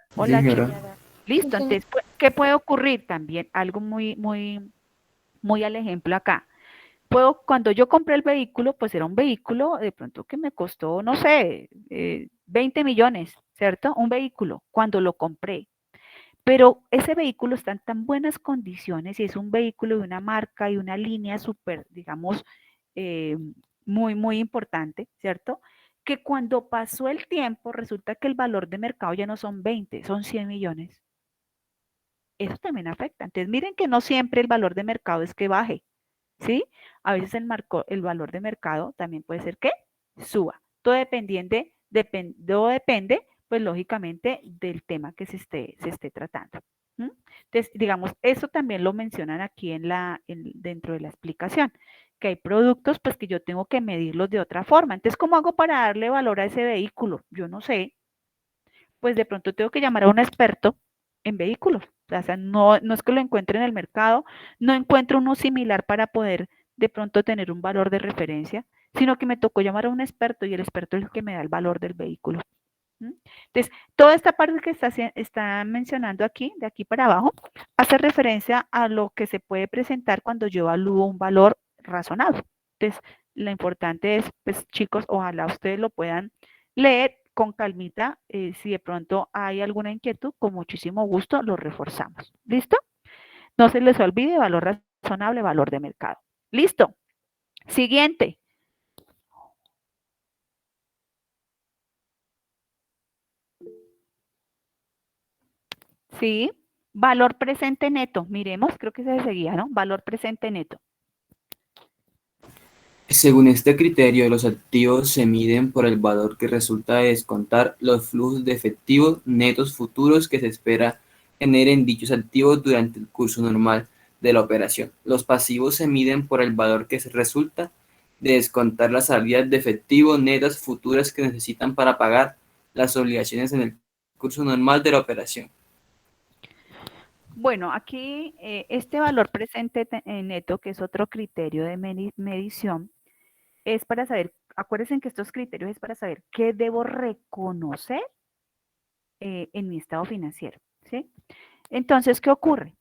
Sí, Hola, chicos. señora. Listo, entonces, ¿qué puede ocurrir también? Algo muy al ejemplo acá. Cuando yo compré el vehículo, pues era un vehículo de pronto que me costó, no sé, 20 millones, ¿cierto? Un vehículo, cuando lo compré. Pero ese vehículo está en tan buenas condiciones y es un vehículo de una marca y una línea súper, digamos, eh, muy importante, ¿cierto? Que cuando pasó el tiempo resulta que el valor de mercado ya no son 20, son 100 millones. Eso también afecta. Entonces, miren que no siempre el valor de mercado es que baje, ¿sí? A veces el valor de mercado también puede ser que suba. Todo depende, pues lógicamente, del tema que se esté tratando. Entonces, digamos, eso también lo mencionan aquí dentro de la explicación, que hay productos pues que yo tengo que medirlos de otra forma. Entonces, ¿cómo hago para darle valor a ese vehículo? Yo no sé, pues de pronto tengo que llamar a un experto en vehículos. O sea, no es que lo encuentre en el mercado, no encuentro uno similar para poder de pronto tener un valor de referencia, sino que me tocó llamar a un experto y el experto es el que me da el valor del vehículo. Entonces, toda esta parte que está mencionando aquí, de aquí para abajo, hace referencia a lo que se puede presentar cuando yo evalúo un valor razonable. Entonces, lo importante es, pues chicos, ojalá ustedes lo puedan leer con calmita. Si de pronto hay alguna inquietud, con muchísimo gusto lo reforzamos. ¿Listo? No se les olvide valor razonable, valor de mercado. ¿Listo? Siguiente. Sí, valor presente neto. Miremos, creo que se seguía, ¿no? Valor presente neto. Según este criterio, los activos se miden por el valor que resulta de descontar los flujos de efectivos netos futuros que se espera generen dichos activos durante el curso normal de la operación. Los pasivos se miden por el valor que resulta de descontar las salidas de efectivo netas futuras que necesitan para pagar las obligaciones en el curso normal de la operación. Bueno, aquí este valor presente neto, que es otro criterio de medición, es para saber, acuérdense que estos criterios es para saber qué debo reconocer en mi estado financiero, ¿sí? Entonces, ¿qué ocurre?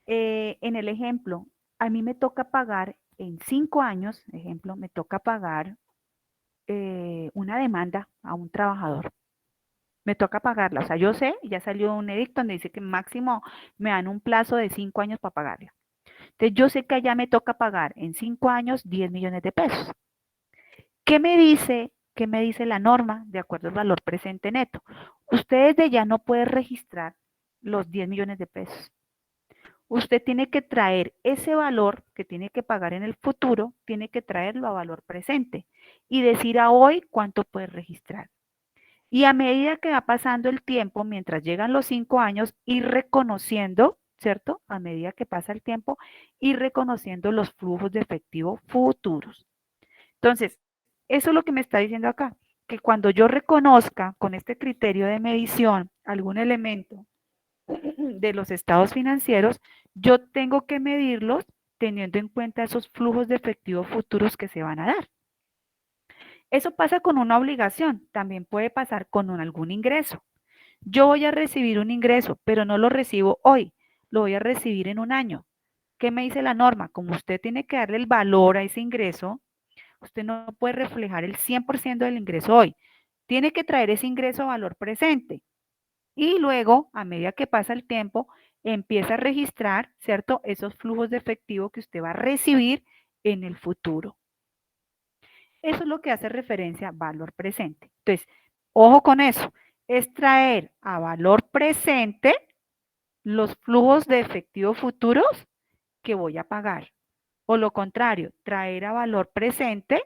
En el ejemplo, a mí me toca pagar en 5 años, ejemplo, me toca pagar una demanda a un trabajador. Me toca pagarla. O sea, yo sé, ya salió un edicto donde dice que máximo me dan un plazo de 5 años para pagarla. Entonces, yo sé que allá me toca pagar en 5 años 10 millones de pesos. ¿Qué me dice la norma de acuerdo al valor presente neto? Usted desde ya no puede registrar los 10 millones de pesos. Usted tiene que traer ese valor que tiene que pagar en el futuro, tiene que traerlo a valor presente y decir a hoy cuánto puede registrar. Y a medida que va pasando el tiempo, mientras llegan los 5 años, ir reconociendo, ¿cierto? A medida que pasa el tiempo, ir reconociendo los flujos de efectivo futuros. Entonces, eso es lo que me está diciendo acá, que cuando yo reconozca con este criterio de medición algún elemento de los estados financieros, yo tengo que medirlos teniendo en cuenta esos flujos de efectivo futuros que se van a dar. Eso pasa con una obligación, también puede pasar con algún ingreso. Yo voy a recibir un ingreso, pero no lo recibo hoy, lo voy a recibir en un año. ¿Qué me dice la norma? Como usted tiene que darle el valor a ese ingreso, usted no puede reflejar el 100% del ingreso hoy. Tiene que traer ese ingreso a valor presente. Y luego, a medida que pasa el tiempo, empieza a registrar, ¿cierto? Esos flujos de efectivo que usted va a recibir en el futuro. Eso es lo que hace referencia a valor presente. Entonces, ojo con eso. Es traer a valor presente los flujos de efectivo futuros que voy a pagar. O lo contrario, traer a valor presente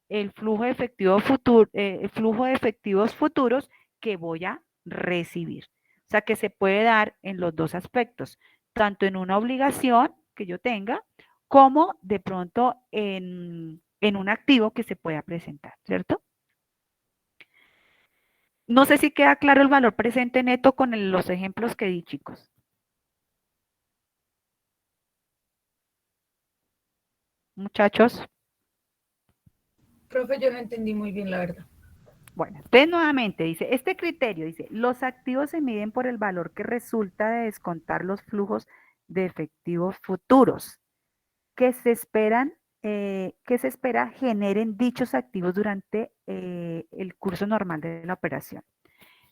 el flujo de efectivo futuro, el flujo de efectivos futuros que voy a recibir. O sea que se puede dar en los dos aspectos, tanto en una obligación que yo tenga, como de pronto en un activo que se pueda presentar, ¿cierto? No sé si queda claro el valor presente neto con los ejemplos que di, chicos. Muchachos. Profe, yo no entendí muy bien, la verdad. Bueno, entonces nuevamente dice, este criterio dice, los activos se miden por el valor que resulta de descontar los flujos de efectivos futuros que se esperan, que se espera generen dichos activos durante el curso normal de la operación.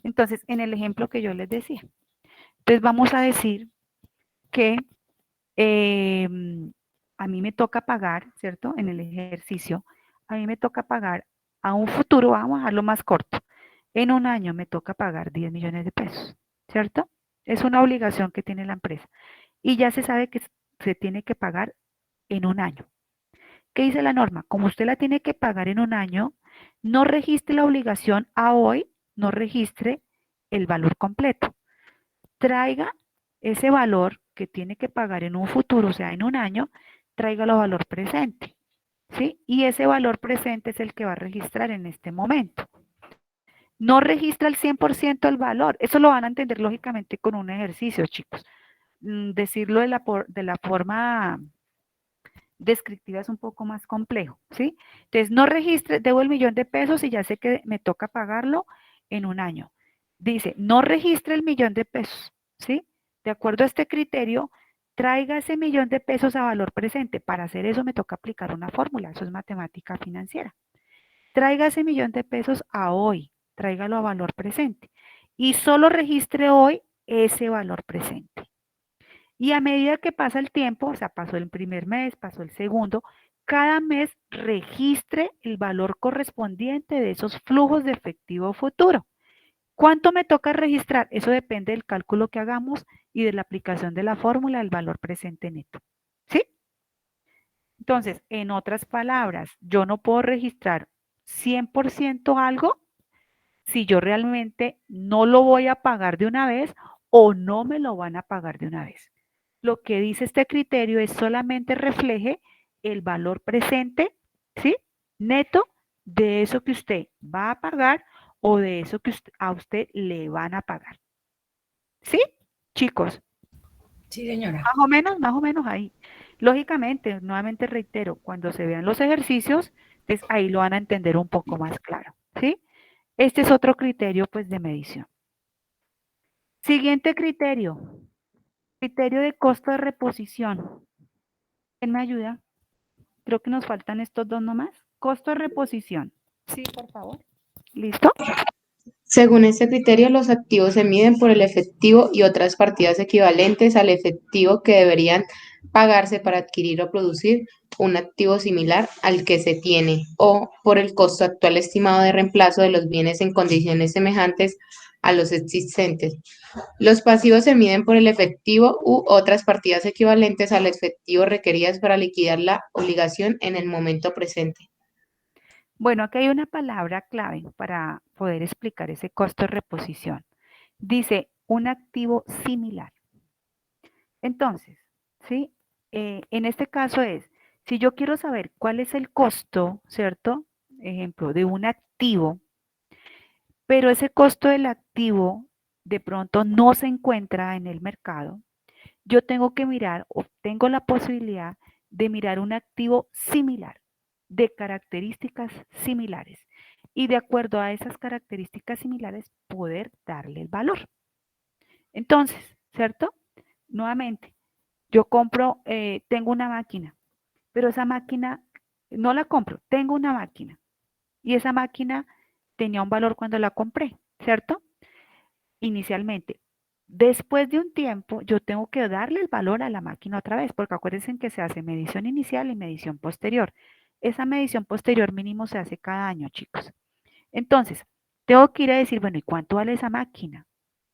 Entonces, en el ejemplo que yo les decía, entonces vamos a decir que a mí me toca pagar, ¿cierto? En el ejercicio, a mí me toca pagar a un futuro, vamos a dejarlo más corto. En un año me toca pagar 10 millones de pesos, ¿cierto? Es una obligación que tiene la empresa. Y ya se sabe que se tiene que pagar en un año. ¿Qué dice la norma? Como usted la tiene que pagar en un año, no registre la obligación a hoy, no registre el valor completo. Traiga ese valor que tiene que pagar en un futuro, o sea, en un año, tráigalo a valor presente, ¿sí? Y ese valor presente es el que va a registrar en este momento. No registra el 100% del valor. Eso lo van a entender lógicamente con un ejercicio, chicos. Decirlo de la forma descriptiva es un poco más complejo, ¿sí? Entonces, no registre, debo el millón de pesos y ya sé que me toca pagarlo en un año. Dice, no registre el millón de pesos, ¿sí? De acuerdo a este criterio, traiga ese millón de pesos a valor presente. Para hacer eso me toca aplicar una fórmula, eso es matemática financiera. Traiga ese millón de pesos a hoy, tráigalo a valor presente. Y solo registre hoy ese valor presente. Y a medida que pasa el tiempo, o sea, pasó el primer mes, pasó el segundo, cada mes registre el valor correspondiente de esos flujos de efectivo futuro. ¿Cuánto me toca registrar? Eso depende del cálculo que hagamos y de la aplicación de la fórmula del valor presente neto. ¿Sí? Entonces, en otras palabras, yo no puedo registrar 100% algo si yo realmente no lo voy a pagar de una vez o no me lo van a pagar de una vez. Lo que dice este criterio es solamente refleje el valor presente, ¿sí? Neto de eso que usted va a pagar o de eso que a usted le van a pagar. ¿Sí, chicos? Sí, señora. Más o menos ahí. Lógicamente, nuevamente reitero, cuando se vean los ejercicios, pues ahí lo van a entender un poco más claro, ¿sí? Este es otro criterio, pues, de medición. Siguiente criterio, criterio de costo de reposición. ¿Quién me ayuda? Creo que nos faltan estos dos nomás. Costo de reposición. Sí, por favor. ¿Listo? Según este criterio, los activos se miden por el efectivo y otras partidas equivalentes al efectivo que deberían pagarse para adquirir o producir un activo similar al que se tiene, o por el costo actual estimado de reemplazo de los bienes en condiciones semejantes a los existentes. Los pasivos se miden por el efectivo u otras partidas equivalentes al efectivo requeridas para liquidar la obligación en el momento presente. Bueno, aquí hay una palabra clave para poder explicar ese costo de reposición. Dice un activo similar. Entonces, ¿sí? En este caso es, si yo quiero saber cuál es el costo, ¿cierto? Ejemplo, de un activo, pero ese costo del activo de pronto no se encuentra en el mercado, yo tengo que mirar o tengo la posibilidad de mirar un activo similar, de características similares. Y de acuerdo a esas características similares, poder darle el valor. Entonces, ¿cierto? Nuevamente, yo compro, tengo una máquina, pero esa máquina No la compro, tengo una máquina y esa máquina tenía un valor cuando la compré, ¿cierto? Inicialmente. Después de un tiempo, yo tengo que darle el valor a la máquina otra vez, porque acuérdense que se hace medición inicial y medición posterior. Esa medición posterior mínimo se hace cada año, chicos. Entonces, tengo que ir a decir, bueno, ¿y cuánto vale esa máquina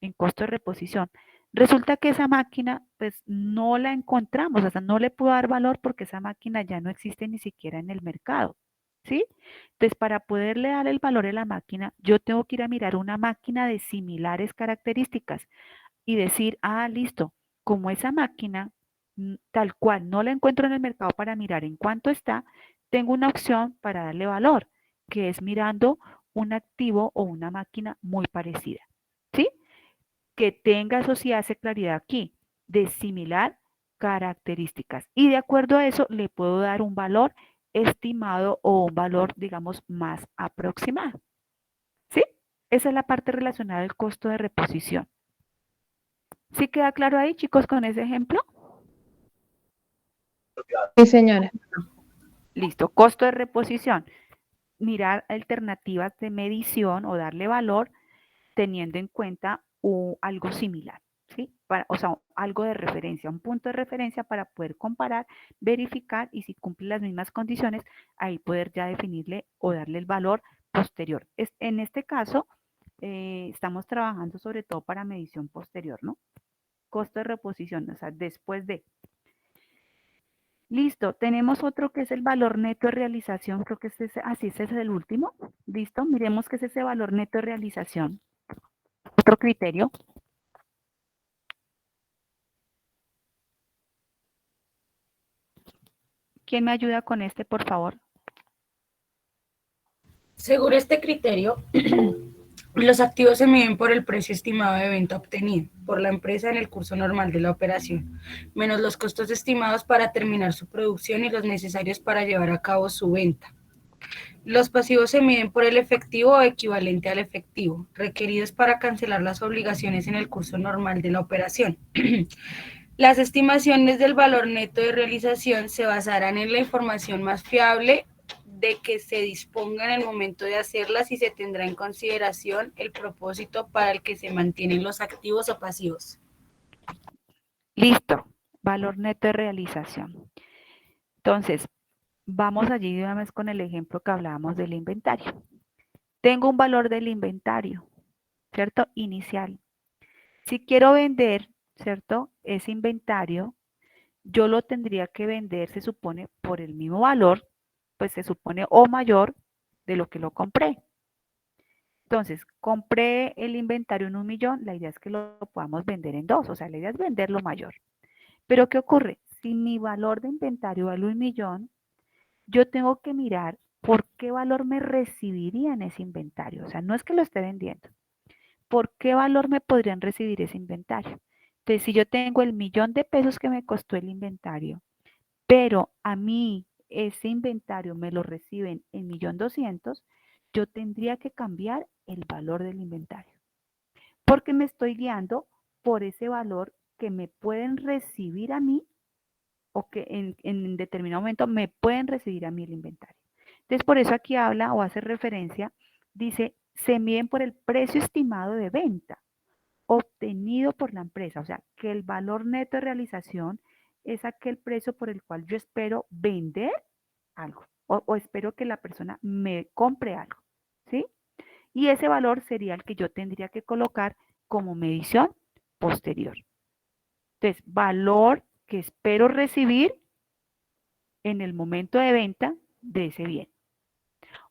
en costo de reposición? Resulta que esa máquina, pues no la encontramos, o sea, no le puedo dar valor porque esa máquina ya no existe ni siquiera en el mercado, ¿sí? Entonces, para poderle dar el valor a la máquina, yo tengo que ir a mirar una máquina de similares características y decir, ah, listo, como esa máquina tal cual no la encuentro en el mercado para mirar en cuánto está, tengo una opción para darle valor, que es mirando un activo o una máquina muy parecida, ¿sí? Que tenga, eso sí hace claridad aquí, de similar características. Y de acuerdo a eso le puedo dar un valor estimado o un valor, digamos, más aproximado, ¿sí? Esa es la parte relacionada al costo de reposición. ¿Sí queda claro ahí, chicos, con ese ejemplo? Sí, señora. Listo, costo de reposición. Mirar alternativas de medición o darle valor teniendo en cuenta algo similar, ¿sí? O sea, algo de referencia, un punto de referencia para poder comparar, verificar y si cumple las mismas condiciones, ahí poder ya definirle o darle el valor posterior. En este caso, estamos trabajando sobre todo para medición posterior, ¿no? Costo de reposición, o sea, después de. Listo, tenemos otro que es el valor neto de realización, creo que así ese es el último. Listo, miremos qué es ese valor neto de realización. Otro criterio. ¿Quién me ayuda con este, por favor? Según este criterio, los activos se miden por el precio estimado de venta obtenido por la empresa en el curso normal de la operación, menos los costos estimados para terminar su producción y los necesarios para llevar a cabo su venta. Los pasivos se miden por el efectivo o equivalente al efectivo, requeridos para cancelar las obligaciones en el curso normal de la operación. Las estimaciones del valor neto de realización se basarán en la información más fiable de que se disponga en el momento de hacerlas y se tendrá en consideración el propósito para el que se mantienen los activos o pasivos. Listo, valor neto de realización. Entonces, vamos allí de una vez con el ejemplo que hablábamos del inventario. Tengo un valor del inventario, ¿cierto? Inicial. Si quiero vender, ¿cierto? Ese inventario, yo lo tendría que vender, se supone, por el mismo valor, pues se supone o mayor de lo que lo compré. Entonces, compré el inventario en 1.000.000, la idea es que lo podamos vender en 2, o sea, la idea es venderlo mayor. Pero, ¿qué ocurre? Si mi valor de inventario vale 1.000.000, yo tengo que mirar por qué valor me recibirían ese inventario. O sea, no es que lo esté vendiendo. ¿Por qué valor me podrían recibir ese inventario? Entonces, si yo tengo el 1.000.000 de pesos que me costó el inventario, pero a mí ese inventario me lo reciben en 1.200.000, yo tendría que cambiar el valor del inventario, porque me estoy guiando por ese valor que me pueden recibir a mí o que en determinado momento me pueden recibir a mí el inventario. Entonces, por eso aquí habla o hace referencia, dice, se miden por el precio estimado de venta obtenido por la empresa, o sea, que el valor neto de realización es aquel precio por el cual yo espero vender algo o espero que la persona me compre algo, ¿sí? Y ese valor sería el que yo tendría que colocar como medición posterior. Entonces, valor que espero recibir en el momento de venta de ese bien.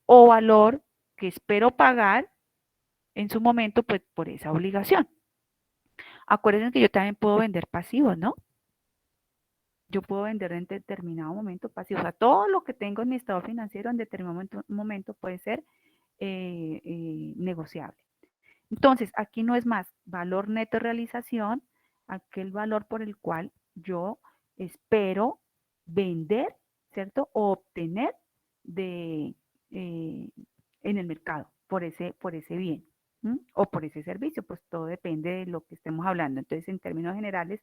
O valor que espero pagar en su momento, pues, por esa obligación. Acuérdense que yo también puedo vender pasivos, ¿no? Yo puedo vender en determinado momento pasivos. O sea, todo lo que tengo en mi estado financiero en determinado momento puede ser negociable. Entonces, aquí no es más valor neto de realización, aquel valor por el cual yo espero vender, ¿cierto? O obtener de, en el mercado por ese bien. O por ese servicio, pues todo depende de lo que estemos hablando. Entonces, en términos generales,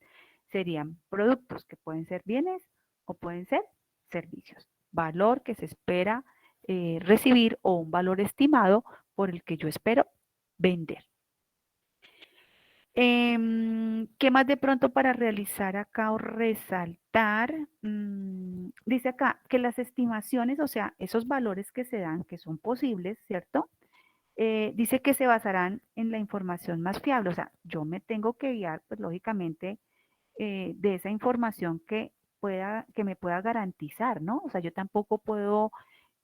serían productos que pueden ser bienes o pueden ser servicios. valor que se espera recibir o un valor estimado por el que yo espero vender. ¿Qué más de pronto para realizar acá o resaltar? Dice acá que las estimaciones, o sea, esos valores que se dan, que son posibles, ¿cierto? Dice que se basarán en la información más fiable, o sea, yo me tengo que guiar, pues lógicamente, de esa información que me pueda garantizar, ¿no? O sea, yo tampoco puedo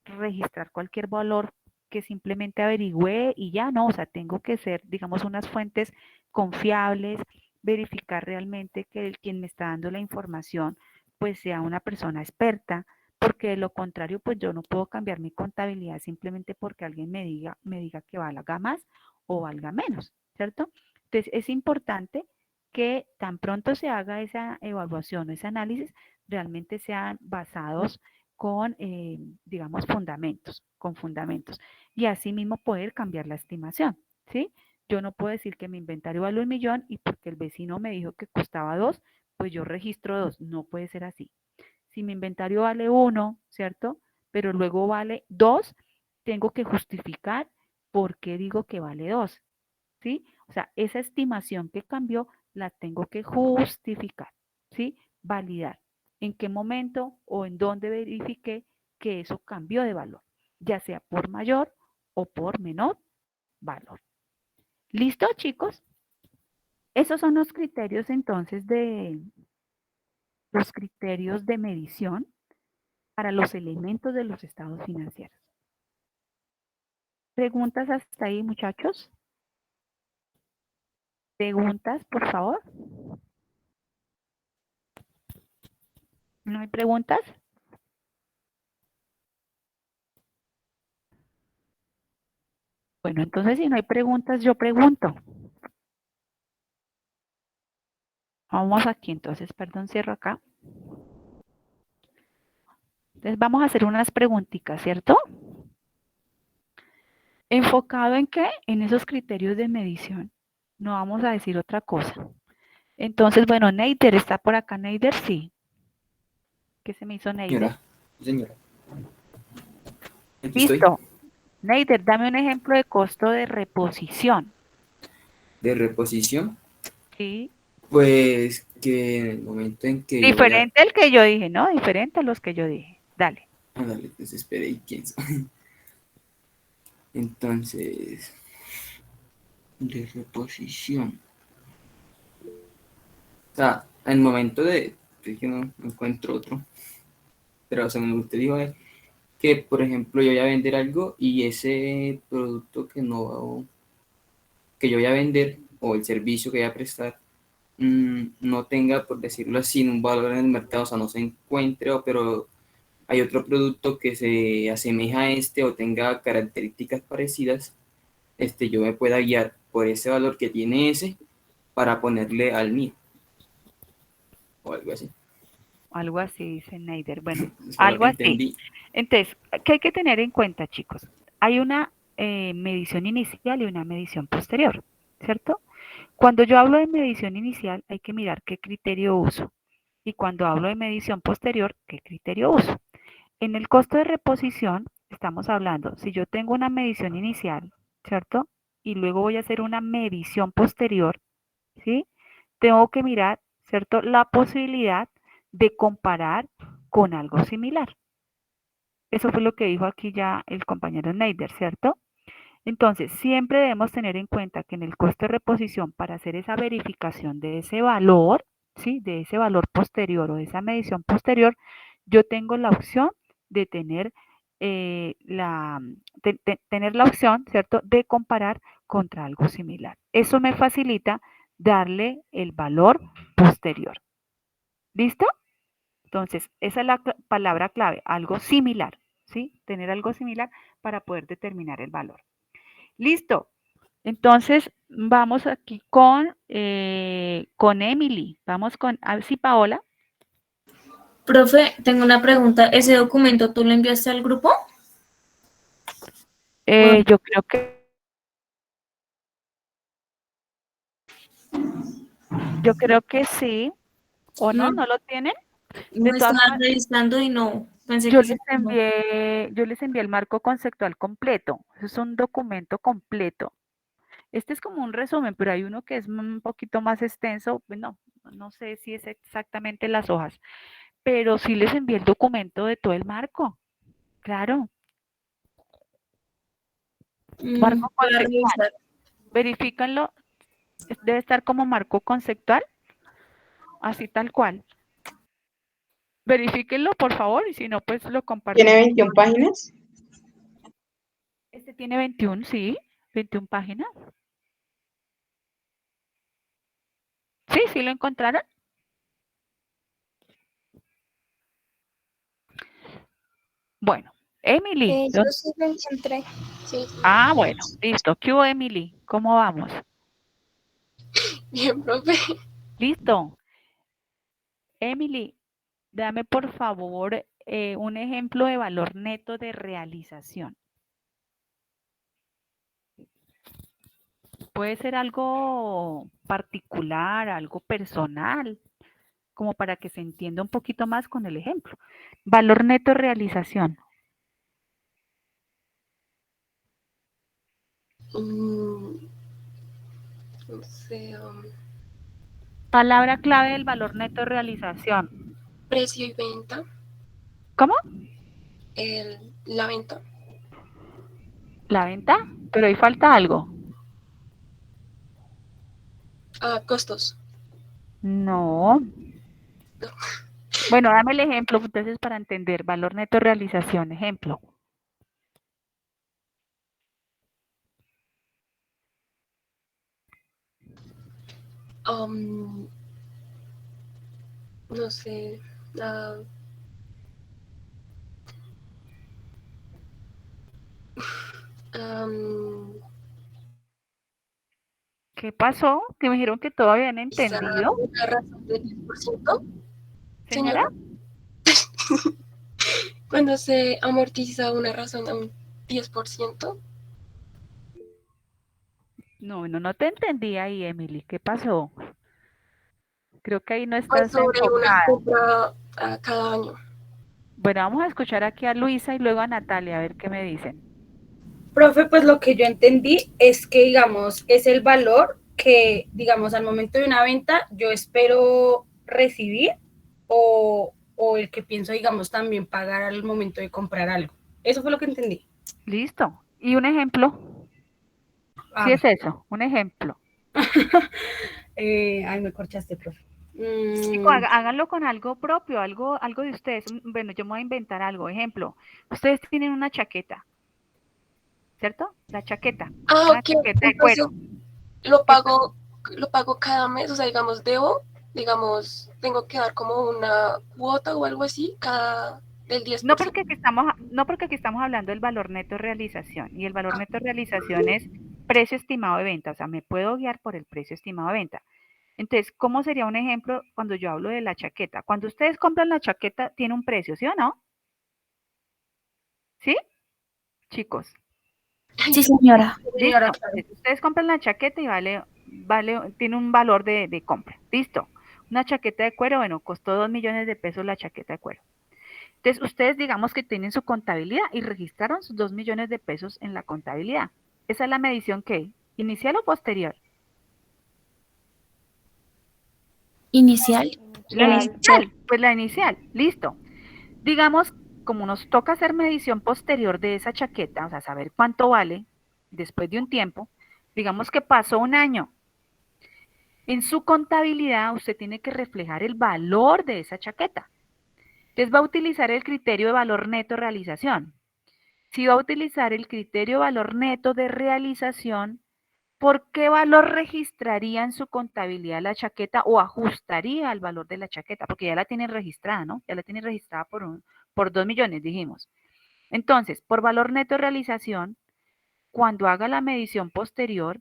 registrar cualquier valor que simplemente averigüe y ya no, o sea, tengo que ser, digamos, unas fuentes confiables, verificar realmente que quien me está dando la información pues sea una persona experta, porque de lo contrario pues yo no puedo cambiar mi contabilidad simplemente porque alguien me diga que valga más o valga menos, ¿cierto? Entonces es importante que tan pronto se haga esa evaluación o ese análisis, realmente sean basados con, digamos, con fundamentos. Y asimismo poder cambiar la estimación, ¿sí? Yo no puedo decir que mi inventario vale 1.000.000 y porque el vecino me dijo que costaba 2, pues yo registro 2. No puede ser así. Si mi inventario vale 1, ¿cierto? Pero luego vale 2, tengo que justificar por qué digo que vale 2, ¿sí? O sea, esa estimación que cambió la tengo que justificar, ¿sí? Validar. ¿En qué momento o en dónde verifiqué que eso cambió de valor? Ya sea por mayor o por menor valor. ¿Listo, chicos? Esos son los criterios entonces de medición para los elementos de los estados financieros. ¿Preguntas hasta ahí, muchachos? ¿Preguntas, por favor? ¿No hay preguntas? Bueno, entonces si no hay preguntas, yo pregunto. Vamos aquí, entonces, perdón, cierro acá. Entonces vamos a hacer unas preguntitas, ¿cierto? ¿Enfocado en qué? En esos criterios de medición. No vamos a decir otra cosa. Entonces, bueno, Neider, ¿está por acá Neider? Sí. ¿Qué se me hizo Neider? Señora. Aquí estoy. Listo. Neider, dame un ejemplo de costo de reposición. De reposición, Sí. pues que en el momento en que yo voy a... Diferente al que yo dije, ¿no? Diferente a los que yo dije. Dale. Dale, pues espere y pienso. Entonces, de reposición. O sea, en el momento es que no encuentro otro, pero según usted dijo que, por ejemplo, yo voy a vender algo y ese producto que yo voy a vender o el servicio que voy a prestar no tenga, por decirlo así, un valor en el mercado, o sea, no se encuentre, pero hay otro producto que se asemeja a este o tenga características parecidas, yo me pueda guiar por ese valor que tiene ese para ponerle al mío o algo así. Algo así, dice Neider. Bueno, Eso fue lo algo que así. entendí. Entonces, ¿qué hay que tener en cuenta, chicos? Hay una medición inicial y una medición posterior, ¿cierto? Cuando yo hablo de medición inicial, hay que mirar qué criterio uso. Y cuando hablo de medición posterior, qué criterio uso. En el costo de reposición, estamos hablando, si yo tengo una medición inicial, ¿cierto? Y luego voy a hacer una medición posterior, ¿sí? Tengo que mirar, ¿cierto? La posibilidad de comparar con algo similar. Eso fue lo que dijo aquí ya el compañero Neider, ¿cierto? Entonces, siempre debemos tener en cuenta que en el costo de reposición, para hacer esa verificación de ese valor, ¿sí? De ese valor posterior o de esa medición posterior, yo tengo la opción de tener tener la opción, ¿cierto?, de comparar contra algo similar. Eso me facilita darle el valor posterior. ¿Listo? Entonces, esa es la palabra clave, algo similar, ¿sí? Tener algo similar para poder determinar el valor. Listo. Entonces, vamos aquí con Emily. Vamos con, a ver si Paola. Profe, tengo una pregunta. ¿Ese documento tú lo enviaste al grupo? Yo creo que sí. ¿O no? ¿No lo tienen? No De todas estaba formas, revisando y no Pensé Yo que se... les envié el marco conceptual completo. Eso es un documento completo. Este es como un resumen, pero hay uno que es un poquito más extenso. Bueno, no sé si es exactamente las hojas, pero sí les envié el documento de todo el marco. Claro, marco para conceptual. revisar. Verifícanlo. Debe estar como marco conceptual, así tal cual. Verifíquenlo, por favor, y si no, pues lo Tiene compartimos. 21 páginas. Este tiene 21, sí, 21 páginas. Sí, sí lo encontraron. Bueno, Emily. Yo sí lo encontré. Sí. Ah, bueno, listo. ¿Qué hubo, Emily? ¿Cómo vamos? Bien, profe. Listo. Emily, dame por favor un ejemplo de valor neto de realización. Puede ser algo particular, algo personal, como para que se entienda un poquito más con el ejemplo. Valor neto de realización. No sé, Palabra clave del valor neto de realización. precio y venta. ¿Cómo? La venta. ¿La venta? Pero ahí falta algo. Costos. No. Bueno, dame el ejemplo, entonces, para entender. Valor neto de realización. Ejemplo. No sé. ¿Qué pasó? Que me dijeron que todo habían Quizá entendido. una razón del 10%. ¿Señora? Cuando se amortiza una razón a un 10%. No te entendí ahí, Emily. ¿Qué pasó? Creo que ahí no Pues estás sobre una enfocada. compra cada año. Bueno, vamos a escuchar aquí a Luisa y luego a Natalia, a ver qué me dicen. Profe, pues lo que yo entendí es que, digamos, es el valor que, digamos, al momento de una venta yo espero recibir o el que pienso, digamos, también pagar al momento de comprar algo. Eso fue lo que entendí. Listo. ¿Y un ejemplo? Sí es eso, un ejemplo. Ay, me corchaste, profe. Chicos, háganlo con algo propio, algo de ustedes. Bueno, yo me voy a inventar algo. Ejemplo, ustedes tienen una chaqueta, ¿cierto? La chaqueta, una Ok. chaqueta de Entonces cuero. lo ¿Qué pasó? pago cada mes, o sea, digamos, tengo que dar como una cuota o algo así, del 10%. No porque aquí estamos hablando del valor neto de realización, y el valor neto de realización es precio estimado de venta, o sea, me puedo guiar por el precio estimado de venta. Entonces, ¿cómo sería un ejemplo cuando yo hablo de la chaqueta? Cuando ustedes compran la chaqueta, tiene un precio, ¿sí o no? ¿Sí? Chicos. Sí, señora. Listo. Entonces, ustedes compran la chaqueta y tiene un valor de compra. Listo. Una chaqueta de cuero, bueno, costó 2 millones de pesos la chaqueta de cuero. Entonces, ustedes digamos que tienen su contabilidad y registraron sus 2 millones de pesos en la contabilidad. Esa es la medición que, inicial o posterior. Inicial. La inicial, pues la inicial, listo. Digamos, como nos toca hacer medición posterior de esa chaqueta, o sea, saber cuánto vale después de un tiempo, digamos que pasó un año. En su contabilidad usted tiene que reflejar el valor de esa chaqueta. Entonces va a utilizar el criterio de valor neto de realización. Si va a utilizar el criterio de valor neto de realización, ¿por qué valor registraría en su contabilidad la chaqueta o ajustaría al valor de la chaqueta? Porque ya la tienen registrada, ¿no? Ya la tienen registrada por 2 millones, dijimos. Entonces, por valor neto de realización, cuando haga la medición posterior,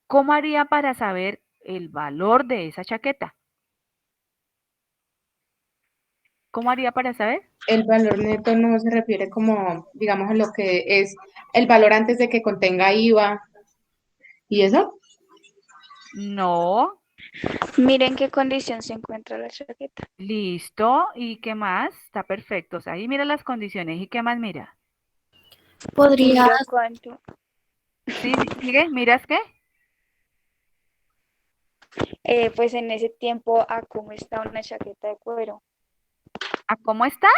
¿cómo haría para saber el valor de esa chaqueta? ¿Cómo haría para saber? El valor neto no se refiere como, digamos, a lo que es el valor antes de que contenga IVA y eso. No, Miren qué condición se encuentra la chaqueta. Listo. ¿Y qué más? Está perfecto. O sea, ahí mira las condiciones. ¿Y qué más mira? Podría, Mira cuánto. ¿Sí? ¿Sigue? ¿Miras qué? Pues en ese tiempo, ¿a cómo está una chaqueta de cuero? ¿A cómo está?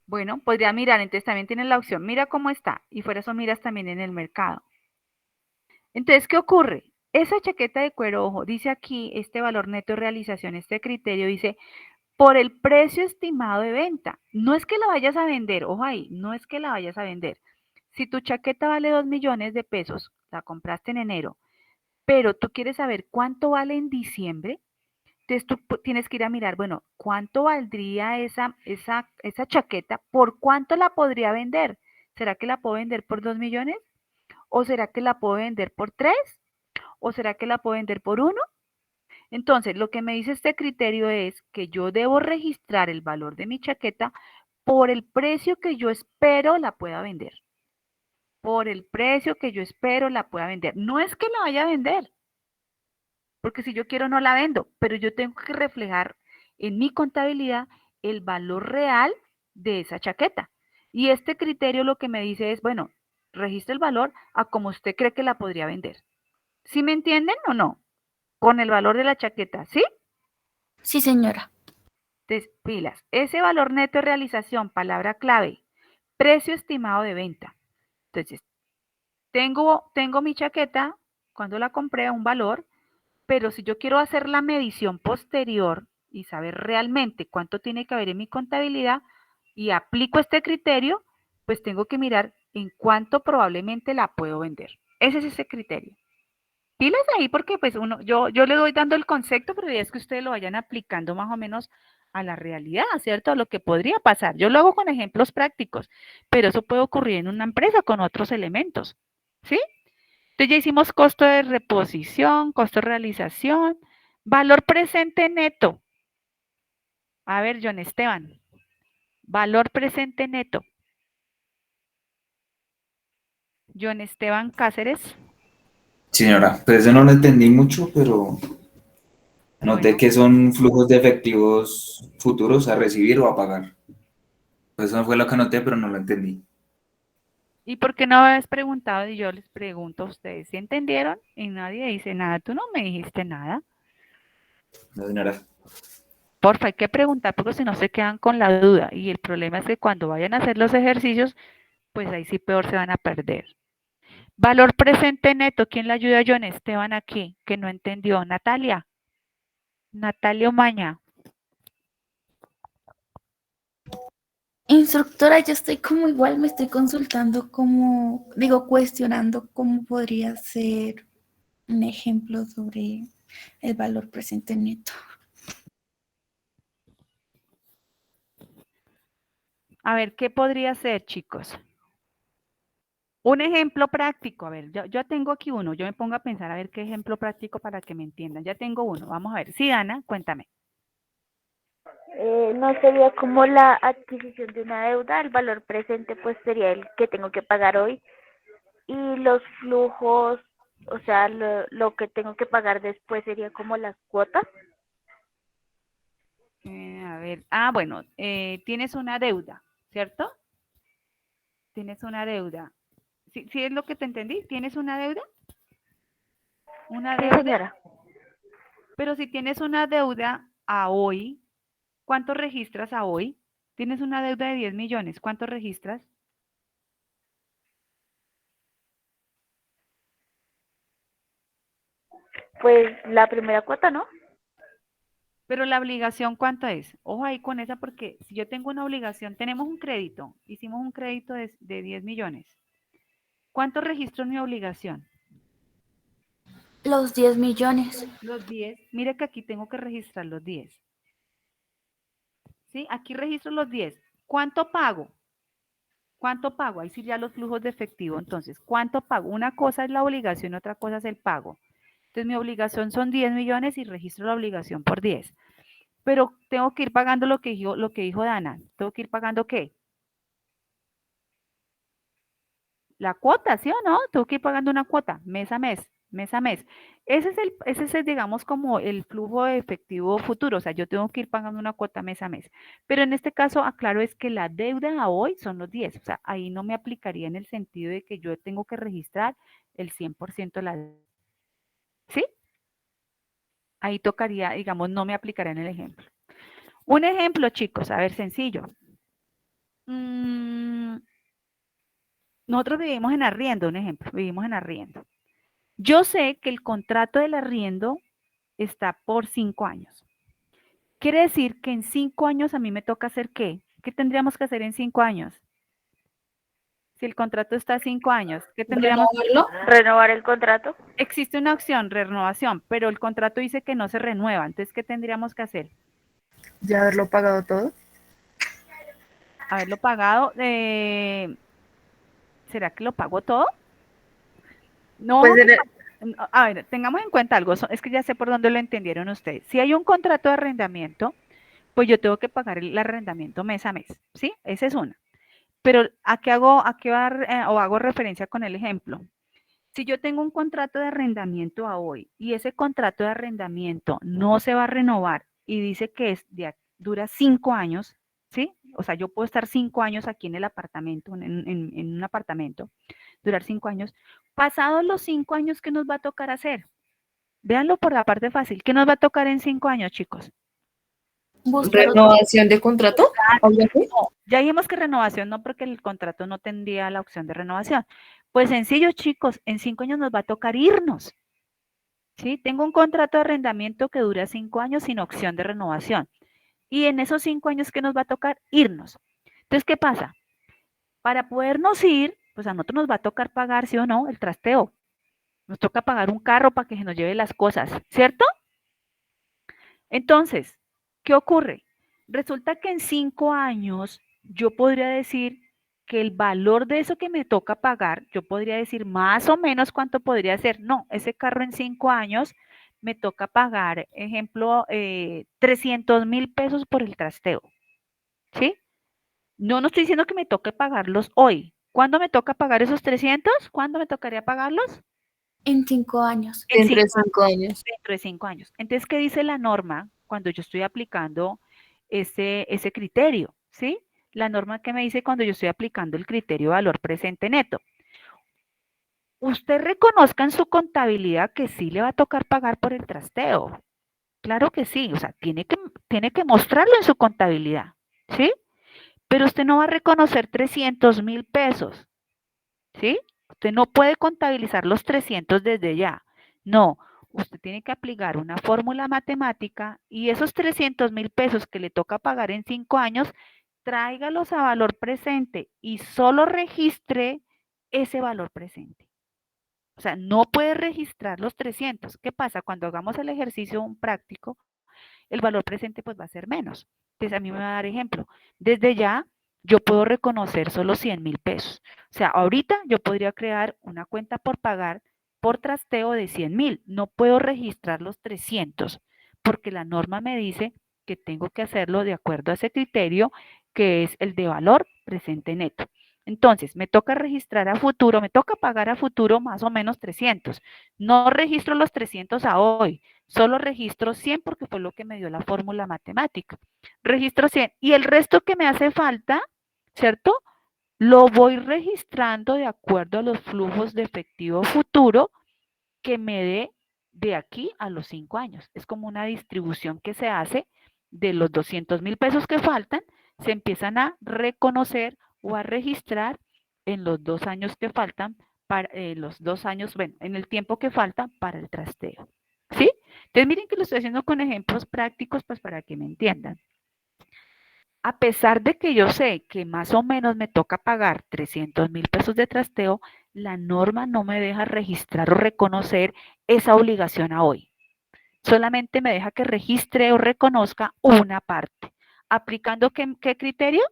Bueno, podría mirar. Entonces también tienes la opción. Mira cómo está. Y fuera eso miras también en el mercado. Entonces, ¿qué ocurre? Esa chaqueta de cuero, ojo, dice aquí este valor neto de realización, este criterio dice por el precio estimado de venta. No es que la vayas a vender, ojo ahí, no es que la vayas a vender. Si tu chaqueta vale 2 millones de pesos, la compraste en enero, pero tú quieres saber cuánto vale en diciembre, entonces tú tienes que ir a mirar, bueno, ¿cuánto valdría esa chaqueta? ¿Por cuánto la podría vender? ¿Será que la puedo vender por 2 millones? ¿O será que la puedo vender por 3? ¿O será que la puedo vender por 1? Entonces, lo que me dice este criterio es que yo debo registrar el valor de mi chaqueta por el precio que yo espero la pueda vender. Por el precio que yo espero la pueda vender. No es que la vaya a vender, porque si yo quiero no la vendo, pero yo tengo que reflejar en mi contabilidad el valor real de esa chaqueta. Y este criterio lo que me dice es, bueno, registre el valor a como usted cree que la podría vender. ¿Sí me entienden o no? Con el valor de la chaqueta, ¿sí? sí, señora. Entonces, pilas. Ese valor neto de realización, palabra clave, precio estimado de venta. Entonces, tengo mi chaqueta, cuando la compré a un valor, pero si yo quiero hacer la medición posterior y saber realmente cuánto tiene que haber en mi contabilidad y aplico este criterio, pues tengo que mirar en cuánto probablemente la puedo vender. Ese es ese criterio. Pilas ahí porque pues yo le doy dando el concepto, pero ya es que ustedes lo vayan aplicando más o menos a la realidad, ¿cierto? A lo que podría pasar. Yo lo hago con ejemplos prácticos, pero eso puede ocurrir en una empresa con otros elementos, ¿sí? Entonces ya hicimos costo de reposición, costo de realización, valor presente neto. A ver, John Esteban, valor presente neto. John Esteban Cáceres. Señora, pues eso no lo entendí mucho, pero noté Bueno, que son flujos de efectivos futuros a recibir o a pagar. Pues eso fue lo que noté, pero no lo entendí. ¿y por qué no habéis preguntado? Y yo les pregunto a ustedes, ¿sí entendieron? Y nadie dice nada. Tú no me dijiste nada. No, señora. Porfa, hay que preguntar porque si no se quedan con la duda. Y el problema es que cuando vayan a hacer los ejercicios, pues ahí sí peor se van a perder. Valor presente neto. ¿Quién le ayuda a John Esteban aquí? Que no entendió. Natalia. Natalia Omaña. Instructora, yo estoy como igual, me estoy consultando como, digo, cuestionando cómo podría ser un ejemplo sobre el valor presente neto. A ver, ¿qué podría ser, chicos? Un ejemplo práctico. A ver, yo tengo aquí uno. Yo me pongo a pensar a ver qué ejemplo práctico para que me entiendan. Ya tengo uno. Vamos a ver. Sí, Ana, cuéntame. No sería como la adquisición de una deuda, el valor presente pues sería el que tengo que pagar hoy y los flujos, o sea, lo que tengo que pagar después sería como las cuotas. A ver. Bueno, tienes una deuda, ¿cierto? Tienes una deuda. ¿Sí es lo que te entendí? ¿Tienes una deuda? Una Sí, deuda. señora. Pero si tienes una deuda a hoy, ¿cuánto registras a hoy? Tienes una deuda de 10 millones, ¿cuánto registras? Pues la primera cuota, ¿no? Pero la obligación, ¿cuánto es? Ojo ahí con esa porque si yo tengo una obligación, tenemos un crédito, hicimos un crédito de 10 millones. ¿Cuánto registro en mi obligación? Los 10 millones. Los 10. Mire que aquí tengo que registrar los 10. ¿Sí? Aquí registro los 10. ¿Cuánto pago? ¿Cuánto pago? Ahí sí ya los flujos de efectivo. Entonces, ¿cuánto pago? Una cosa es la obligación, otra cosa es el pago. Entonces, mi obligación son 10 millones y registro la obligación por 10. Pero tengo que ir pagando lo que dijo Dana. ¿Tengo que ir pagando qué? La cuota, ¿sí o no? Tengo que ir pagando una cuota mes a mes. mes a mes. Ese es, digamos, como el flujo de efectivo futuro, o sea, yo tengo que ir pagando una cuota mes a mes. Pero en este caso, aclaro, es que la deuda a hoy son los 10, o sea, ahí no me aplicaría en el sentido de que yo tengo que registrar el 100% de la deuda, ¿sí? Ahí tocaría, digamos, no me aplicará en el ejemplo. Un ejemplo, chicos, a ver, sencillo. Nosotros vivimos en arriendo, un ejemplo, vivimos en arriendo. Yo sé que el contrato del arriendo está por 5 años. Quiere decir que en 5 años a mí me toca hacer ¿qué? ¿Qué tendríamos que hacer en 5 años? Si el contrato está a 5 años, ¿qué tendríamos? Renovar el contrato. Existe una opción, renovación, pero el contrato dice que no se renueva. Entonces, ¿qué tendríamos que hacer? ¿Ya haberlo pagado todo? Haberlo pagado. ¿Será que lo pagó todo? No, Pues a ver, tengamos en cuenta algo, es que ya sé por dónde lo entendieron ustedes. Si hay un contrato de arrendamiento, pues yo tengo que pagar el arrendamiento mes a mes, ¿sí? Esa es una. Pero hago referencia con el ejemplo? Si yo tengo un contrato de arrendamiento a hoy y ese contrato de arrendamiento no se va a renovar y dice que dura 5 años, ¿sí? O sea, yo puedo estar 5 años aquí en el apartamento, en un apartamento, durar 5 años. Pasados los 5 años, ¿qué nos va a tocar hacer? Véanlo por la parte fácil. ¿Qué nos va a tocar en 5 años, chicos? ¿Renovación de contrato? No, ya dijimos que renovación no, porque el contrato no tendría la opción de renovación. Pues sencillo, chicos, en 5 años nos va a tocar irnos. ¿Sí? Tengo un contrato de arrendamiento que dura 5 años sin opción de renovación. Y en esos 5 años, ¿qué nos va a tocar? Irnos. Entonces, ¿qué pasa? Para podernos ir, pues a nosotros nos va a tocar pagar, ¿sí o no? El trasteo. Nos toca pagar un carro para que se nos lleve las cosas, ¿cierto? Entonces, ¿qué ocurre? Resulta que en 5 años yo podría decir que el valor de eso que me toca pagar, yo podría decir más o menos cuánto podría ser. No, ese carro en 5 años me toca pagar, ejemplo, 300,000 pesos por el trasteo, ¿sí? No estoy diciendo que me toque pagarlos hoy. ¿Cuándo me toca pagar esos 300? ¿Cuándo me tocaría pagarlos? En 5 años. Dentro de 5 años. Dentro de 5 años. Entonces, ¿qué dice la norma cuando yo estoy aplicando ese criterio? ¿Sí? La norma que me dice cuando yo estoy aplicando el criterio valor presente neto. Usted reconozca en su contabilidad que sí le va a tocar pagar por el trasteo. Claro que sí, o sea, tiene que mostrarlo en su contabilidad, ¿sí? Pero usted no va a reconocer 300,000 pesos, ¿sí? Usted no puede contabilizar los 300 desde ya. No, usted tiene que aplicar una fórmula matemática y esos 300,000 pesos que le toca pagar en 5 años, tráigalos a valor presente y solo registre ese valor presente. O sea, no puede registrar los 300. ¿Qué pasa? Cuando hagamos el ejercicio práctico, el valor presente pues va a ser menos. Entonces a mí me va a dar ejemplo. Desde ya yo puedo reconocer solo 100,000 pesos. O sea, ahorita yo podría crear una cuenta por pagar por trasteo de 100,000. No puedo registrar los 300 porque la norma me dice que tengo que hacerlo de acuerdo a ese criterio que es el de valor presente neto. Entonces, me toca registrar a futuro, me toca pagar a futuro más o menos 300. No registro los 300 a hoy, solo registro 100 porque fue lo que me dio la fórmula matemática. Registro 100 y el resto que me hace falta, ¿cierto? Lo voy registrando de acuerdo a los flujos de efectivo futuro que me dé de aquí a los 5 años. Es como una distribución que se hace de los 200,000 pesos que faltan, se empiezan a reconocer o a registrar en los 2 años que faltan, para los 2 años, bueno, en el tiempo que falta para el trasteo. ¿Sí? Entonces miren que lo estoy haciendo con ejemplos prácticos, pues para que me entiendan. A pesar de que yo sé que más o menos me toca pagar 300,000 pesos de trasteo, la norma no me deja registrar o reconocer esa obligación a hoy. Solamente me deja que registre o reconozca una parte. ¿Aplicando qué criterio?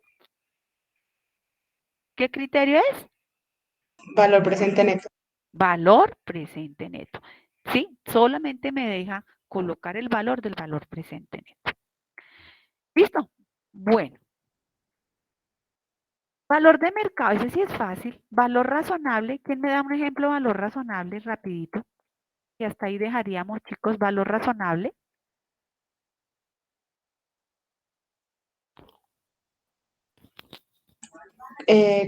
¿Qué criterio es? Valor presente neto. Valor presente neto. ¿Sí? Solamente me deja colocar el valor del valor presente neto. ¿Listo? Bueno. Valor de mercado, ese sí es fácil. Valor razonable. ¿Quién me da un ejemplo de valor razonable rapidito? Y hasta ahí dejaríamos, chicos, valor razonable.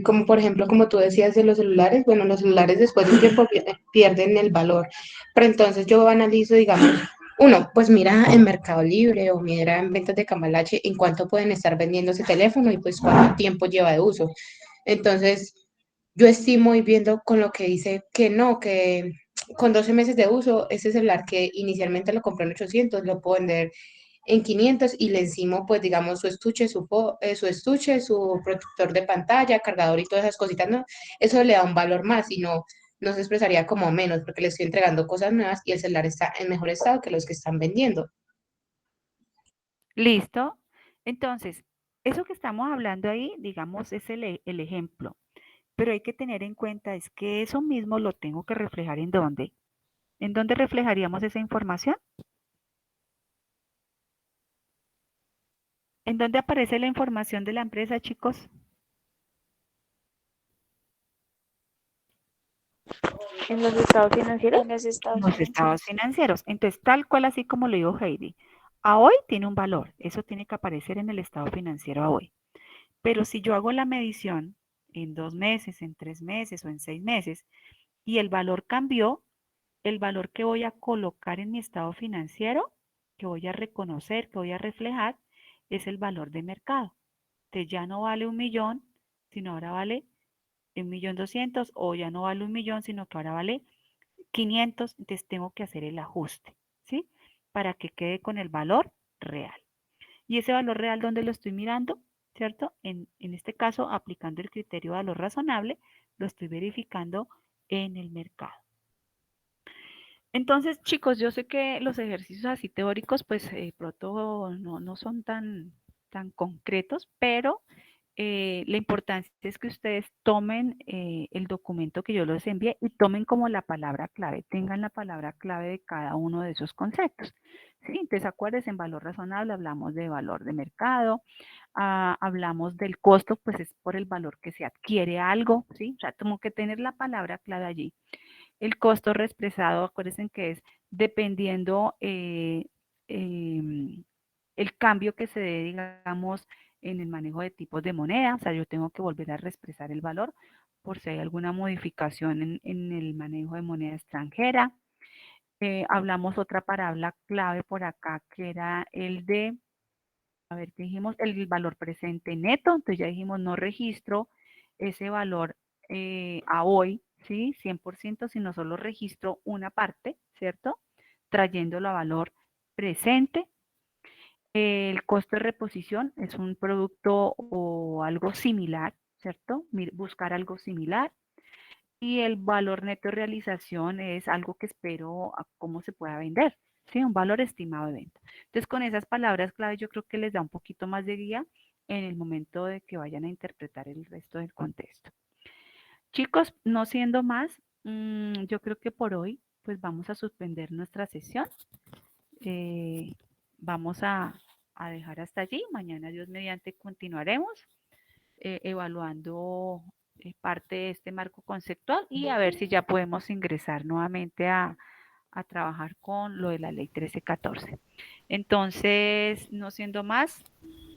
Como por ejemplo, como tú decías de los celulares, bueno, los celulares después de un tiempo pierden el valor, pero entonces yo analizo, digamos, uno, pues mira en Mercado Libre o mira en ventas de Cambalache en cuánto pueden estar vendiendo ese teléfono y pues cuánto tiempo lleva de uso. Entonces, yo estimo y viendo con lo que dice que no, que con 12 meses de uso, ese celular que inicialmente lo compré en 800, lo puedo vender en 500 y le encimo, pues digamos, su estuche, su protector de pantalla, cargador y todas esas cositas, ¿no? Eso le da un valor más y no se expresaría como menos porque le estoy entregando cosas nuevas y el celular está en mejor estado que los que están vendiendo. ¿Listo? Entonces, eso que estamos hablando ahí, digamos, es el ejemplo. Pero hay que tener en cuenta es que eso mismo lo tengo que reflejar ¿en dónde? ¿En dónde reflejaríamos esa información? ¿En dónde aparece la información de la empresa, chicos? ¿En los estados financieros? En los estados En los estados financieros. financieros. Entonces, tal cual así como lo dijo Heidi, a hoy tiene un valor. Eso tiene que aparecer en el estado financiero a hoy. Pero si yo hago la medición en 2 meses, en 3 meses o en 6 meses y el valor cambió, el valor que voy a colocar en mi estado financiero, que voy a reconocer, que voy a reflejar, es el valor de mercado. Entonces ya no vale 1.000.000, sino ahora vale 1.200.000 o ya no vale 1.000.000, sino que ahora vale 500. Entonces tengo que hacer el ajuste, ¿sí? Para que quede con el valor real. Y ese valor real, ¿dónde lo estoy mirando? ¿Cierto? En este caso, aplicando el criterio de valor razonable, lo estoy verificando en el mercado. Entonces, chicos, yo sé que los ejercicios así teóricos, pues pronto no son tan concretos, pero la importancia es que ustedes tomen el documento que yo les envié y tomen como la palabra clave, tengan la palabra clave de cada uno de esos conceptos. ¿Sí? Entonces, acuérdense, en valor razonable hablamos de valor de mercado, hablamos del costo, pues es por el valor que se adquiere algo, ¿sí? O sea, tengo que tener la palabra clave allí. El costo reexpresado, acuérdense que es dependiendo el cambio que se dé, digamos, en el manejo de tipos de moneda. O sea, yo tengo que volver a reexpresar el valor por si hay alguna modificación en el manejo de moneda extranjera. Hablamos otra palabra clave por acá, que era el de, a ver, ¿qué dijimos? El valor presente neto. Entonces ya dijimos, no registro ese valor a hoy, ¿sí? 100%, sino solo registro una parte, ¿cierto? Trayéndolo a valor presente. El costo de reposición es un producto o algo similar, ¿cierto? Buscar algo similar. Y el valor neto de realización es algo que espero a cómo se pueda vender, ¿sí? Un valor estimado de venta. Entonces, con esas palabras clave yo creo que les da un poquito más de guía en el momento de que vayan a interpretar el resto del contexto. Chicos, no siendo más, yo creo que por hoy pues vamos a suspender nuestra sesión. Vamos a dejar hasta allí. Mañana, Dios mediante, continuaremos evaluando parte de este marco conceptual y a ver si ya podemos ingresar nuevamente a trabajar con lo de la ley 1314. Entonces, no siendo más,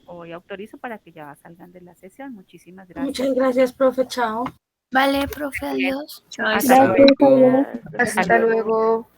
hoy autorizo para que ya salgan de la sesión. Muchísimas gracias. Muchas gracias, profe. Chao. Vale, profe, adiós. Hasta luego. Hasta luego.